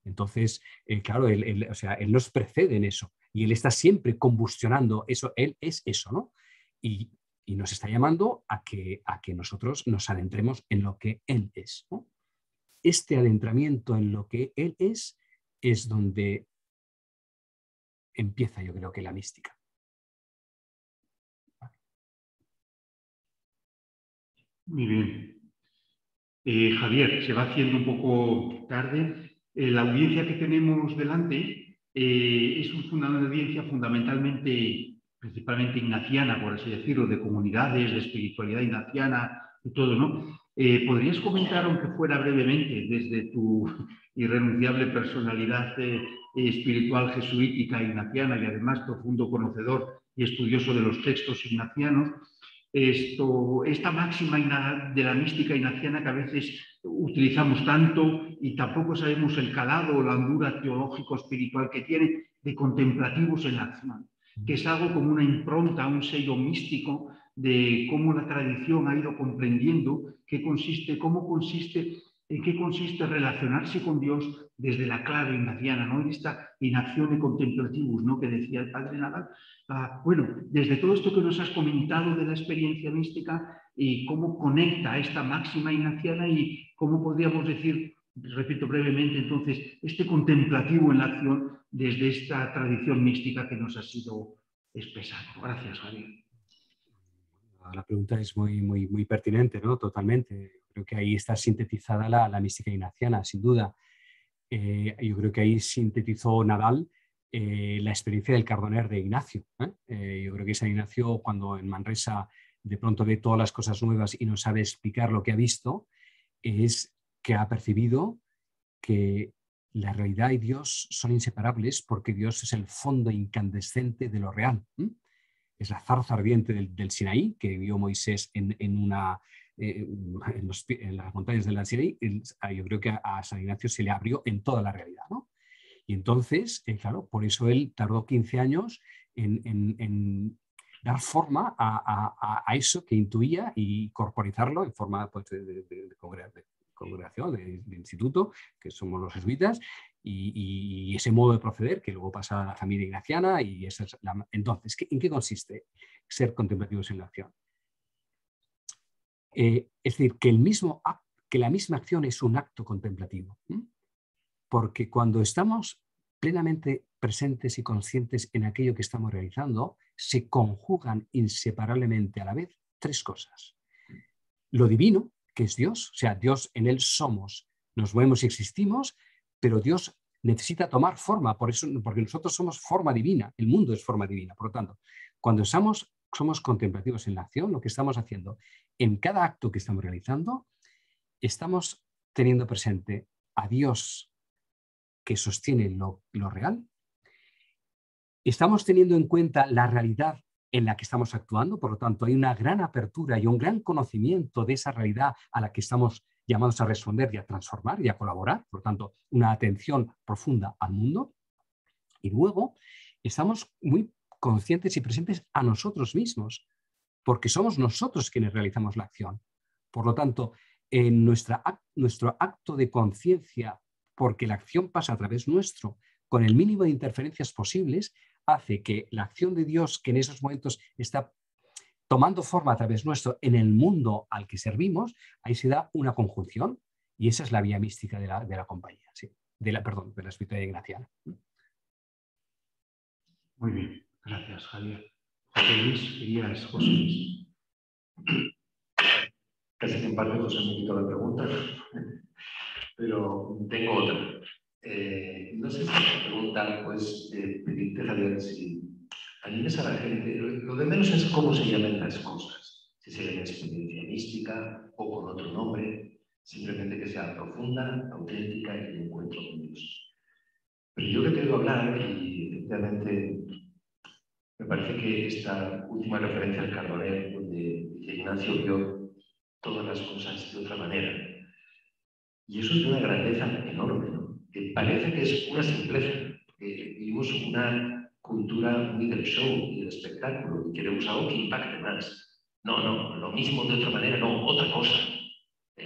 Entonces, claro, él nos precede en eso y él está siempre combustionando eso, él es eso, ¿no? Y nos está llamando a que nosotros nos adentremos en lo que él es, ¿no? Este adentramiento en lo que él es donde empieza, yo creo que la mística. Muy bien. Javier, se va haciendo un poco tarde. La audiencia que tenemos delante es una audiencia principalmente ignaciana, por así decirlo, de comunidades, de espiritualidad ignaciana y todo, ¿no? ¿Podrías comentar, aunque fuera brevemente, desde tu irrenunciable personalidad espiritual jesuítica ignaciana y además profundo conocedor y estudioso de los textos ignacianos, esta máxima de la mística ignaciana que a veces utilizamos tanto y tampoco sabemos el calado o la hondura teológico-espiritual que tiene de contemplativos en la acción, que es algo como una impronta, un sello místico de cómo la tradición ha ido comprendiendo en qué consiste relacionarse con Dios desde la clave ignaciana, ¿no? En esta inacción de contemplativus, ¿no? Que decía el padre Nadal. Bueno, desde todo esto que nos has comentado de la experiencia mística y cómo conecta esta máxima ignaciana y cómo podríamos decir, repito brevemente, entonces, este contemplativo en la acción desde esta tradición mística que nos ha sido expresado. Gracias, Javier. La pregunta es muy pertinente, ¿no? Totalmente. Creo que ahí está sintetizada la mística ignaciana, sin duda. Yo creo que ahí sintetizó Nadal la experiencia del Cardoner de Ignacio. Yo creo que San Ignacio, cuando en Manresa de pronto ve todas las cosas nuevas y no sabe explicar lo que ha visto, es que ha percibido que la realidad y Dios son inseparables porque Dios es el fondo incandescente de lo real. Es la zarza ardiente del Sinaí que vio Moisés en las montañas del Sinaí. Yo creo que a San Ignacio se le abrió en toda la realidad, ¿no? Y entonces, claro, por eso él tardó 15 años en dar forma a eso que intuía y corporizarlo en forma pues, de congregación, de instituto, que somos los jesuitas, y ese modo de proceder que luego pasa a la familia ignaciana. Y esa es entonces, ¿en qué consiste ser contemplativos en la acción? Es decir, que la misma acción es un acto contemplativo. Porque cuando estamos plenamente presentes y conscientes en aquello que estamos realizando, se conjugan inseparablemente a la vez tres cosas. Lo divino, que es Dios, o sea, Dios, en Él somos, nos movemos y existimos, pero Dios necesita tomar forma, porque nosotros somos forma divina, el mundo es forma divina. Por lo tanto, cuando somos contemplativos en la acción, lo que estamos haciendo en cada acto que estamos realizando, estamos teniendo presente a Dios que sostiene lo real, estamos teniendo en cuenta la realidad en la que estamos actuando, por lo tanto hay una gran apertura y un gran conocimiento de esa realidad a la que estamos llamados a responder y a transformar y a colaborar, por lo tanto una atención profunda al mundo, y luego estamos muy conscientes y presentes a nosotros mismos, porque somos nosotros quienes realizamos la acción. Por lo tanto, en nuestro acto de conciencia, porque la acción pasa a través nuestro, con el mínimo de interferencias posibles, hace que la acción de Dios, que en esos momentos está tomando forma a través nuestro en el mundo al que servimos, ahí se da una conjunción, y esa es la vía mística de la compañía, sí, de la espiritualidad ignaciana. Muy bien, gracias, Javier. José Luis, José Luis. Casi que en parte José me quitó la pregunta, pero tengo otra. No sé si esta pregunta, pues, pedirte, Javier, si animes a la gente. Lo de menos es cómo se llaman las cosas. Si se llama experiencia mística o con otro nombre, simplemente que sea profunda, auténtica y de encuentro con Dios. Pero yo que te oigo hablar, y efectivamente me parece que esta última referencia al Cardoner, donde Ignacio vio todas las cosas de otra manera. Y eso es de una grandeza enorme, ¿no? Que parece que es una simpleza. Vivimos una cultura muy del show y del espectáculo, y queremos algo que impacte más. No, lo mismo de otra manera, no, otra cosa,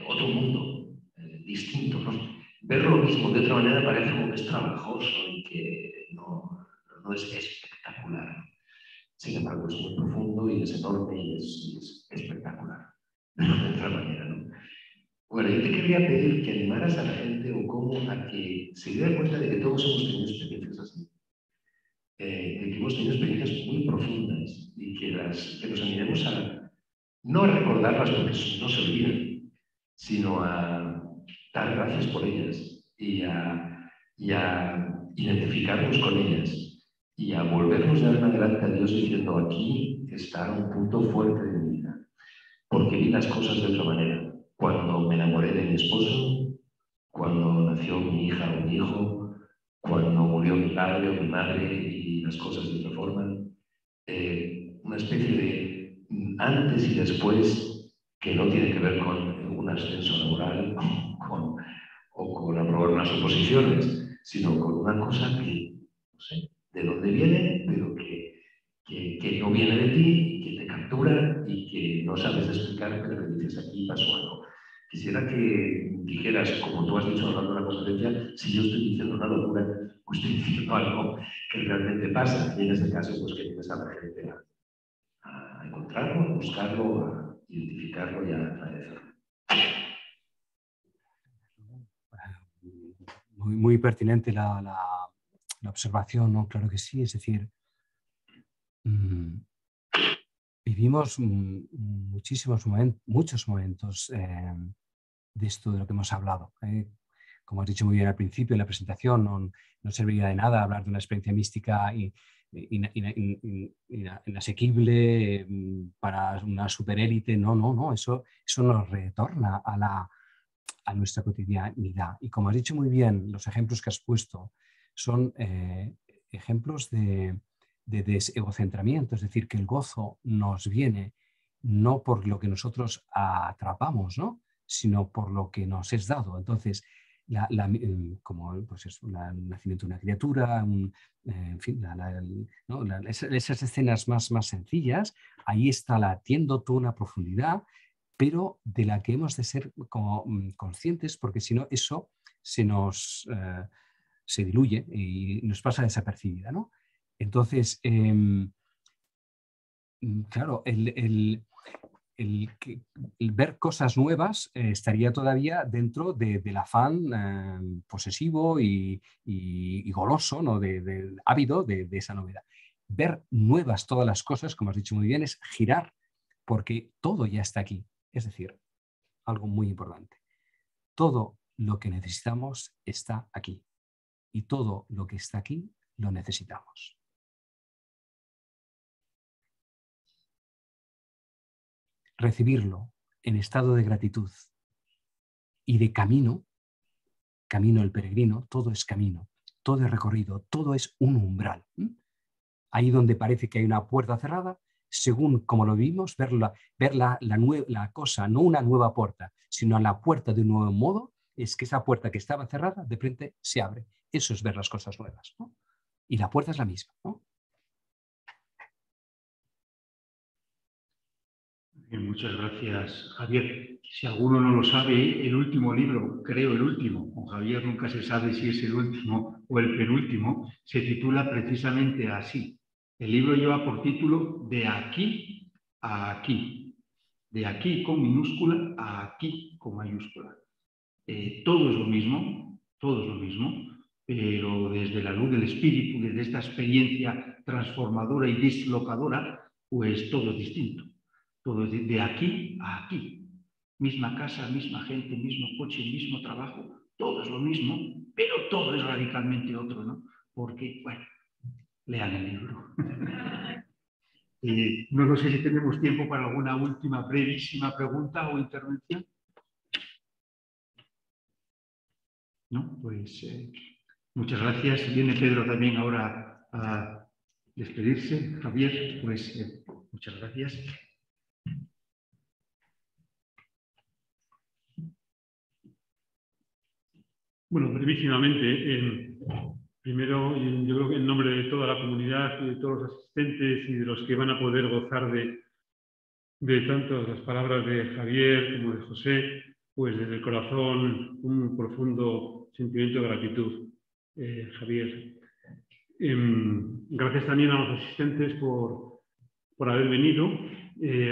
otro mundo, distinto, ¿no? Ver lo mismo de otra manera parece como que es trabajoso y que no es espectacular. Sin embargo, es muy profundo y es enorme y es espectacular, de otra manera, ¿no? Bueno, yo te quería pedir que animaras a la gente o cómo a que se diera cuenta de que todos hemos tenido experiencias así. De que hemos tenido experiencias muy profundas y que nos animemos no a recordarlas porque no se olvidan, sino a dar gracias por ellas y a identificarnos con ellas y a volvernos de ahora en adelante a Dios diciendo: aquí está un punto fuerte de mi vida, porque vi las cosas de otra manera. Cuando me enamoré de mi esposo, cuando nació mi hija o mi hijo, cuando murió mi padre o mi madre y las cosas de otra forma, una especie de antes y después que no tiene que ver con un ascenso laboral o con aprobar unas oposiciones, sino con una cosa que, no sé, de dónde viene, pero que no viene de ti, que te captura y que no sabes explicar, pero que dices aquí pasó algo. Quisiera que dijeras, como tú has dicho hablando de la conferencia, si yo estoy diciendo una locura o estoy diciendo algo que realmente pasa, y en ese caso, pues que tienes a la gente a encontrarlo, a buscarlo, a identificarlo y a agradecerlo. Muy pertinente la observación, ¿no? Claro que sí, es decir, vivimos muchos momentos de esto de lo que hemos hablado. Como has dicho muy bien al principio en la presentación, no serviría de nada hablar de una experiencia mística inasequible para una superélite. No, eso nos retorna a nuestra cotidianidad. Y como has dicho muy bien, los ejemplos que has puesto son ejemplos de desegocentramiento, es decir, que el gozo nos viene no por lo que nosotros atrapamos, ¿no?, sino por lo que nos es dado. Entonces, como pues eso, el nacimiento de una criatura, en fin, esas escenas más sencillas, ahí está latiendo toda una profundidad, pero de la que hemos de ser como conscientes, porque si no, eso se diluye y nos pasa desapercibida, ¿no? Entonces, claro, el ver cosas nuevas estaría todavía dentro del afán posesivo y goloso, ¿no?, ávido de esa novedad. Ver nuevas todas las cosas, como has dicho muy bien, es girar, porque todo ya está aquí. Es decir, algo muy importante. Todo lo que necesitamos está aquí. Y todo lo que está aquí lo necesitamos. Recibirlo en estado de gratitud y de camino el peregrino, todo es camino, todo es recorrido, todo es un umbral. Ahí donde parece que hay una puerta cerrada, según como lo vimos, ver la cosa, no una nueva puerta, sino la puerta de un nuevo modo, es que esa puerta que estaba cerrada de frente se abre. Eso es ver las cosas nuevas, ¿no? Y la puerta es la misma, ¿no? Muchas gracias, Javier. Si alguno no lo sabe, el último libro, creo el último, con Javier nunca se sabe si es el último o el penúltimo, se titula precisamente así. El libro lleva por título De aquí a aquí. De aquí con minúscula a aquí con mayúscula. Todo es lo mismo, pero desde la luz del espíritu, desde esta experiencia transformadora y dislocadora, pues todo es distinto. Todo es de aquí a aquí. Misma casa, misma gente, mismo coche, mismo trabajo, todo es lo mismo, pero todo es radicalmente otro, ¿no? Porque, bueno, lean el libro. No sé si tenemos tiempo para alguna última brevísima pregunta o intervención. ¿No? Pues muchas gracias. Viene Pedro también ahora a despedirse. Javier, pues muchas gracias. Bueno, brevísimamente, primero, yo creo que en nombre de toda la comunidad y de todos los asistentes y de los que van a poder gozar de tanto las palabras de Javier como de José, pues desde el corazón un profundo sentimiento de gratitud, Javier. Gracias también a los asistentes por haber venido,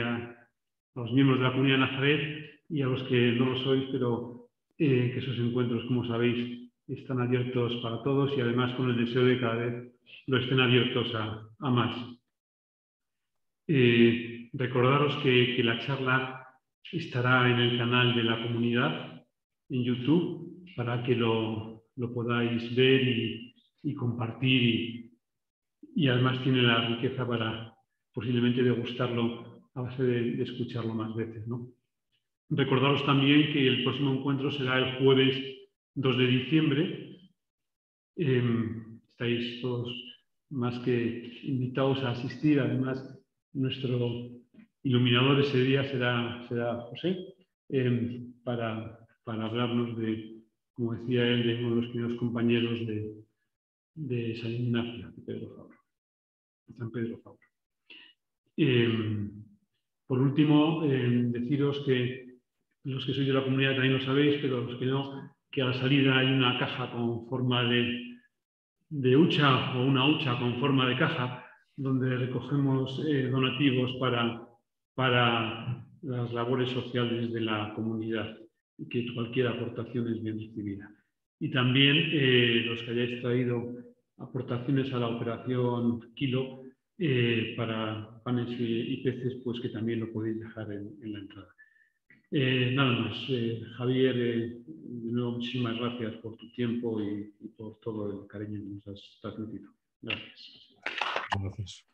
a los miembros de la comunidad de Nazaret y a los que no lo sois, pero que esos encuentros, como sabéis, están abiertos para todos y además con el deseo de que cada vez lo estén abiertos a más. Recordaros que la charla estará en el canal de la comunidad en YouTube para que lo podáis ver y compartir y además tiene la riqueza para posiblemente degustarlo a base de escucharlo más veces, ¿no? Recordaros también que el próximo encuentro será el jueves 2 de diciembre. Estáis todos más que invitados a asistir. Además, nuestro iluminador ese día será José, para hablarnos de, como decía él, de uno de los primeros compañeros de San Ignacio, de Pedro Fabro, de San Pedro Fabro. Por último, deciros que los que sois de la comunidad también lo sabéis, pero los que no, que a la salida hay una caja con forma de hucha o una hucha con forma de caja donde recogemos donativos para las labores sociales de la comunidad y que cualquier aportación es bien recibida. Y también los que hayáis traído aportaciones a la operación Kilo para panes y peces, pues que también lo podéis dejar en la entrada. Nada más, Javier, de nuevo muchísimas gracias por tu tiempo y por todo el cariño que nos has transmitido. Gracias. Gracias.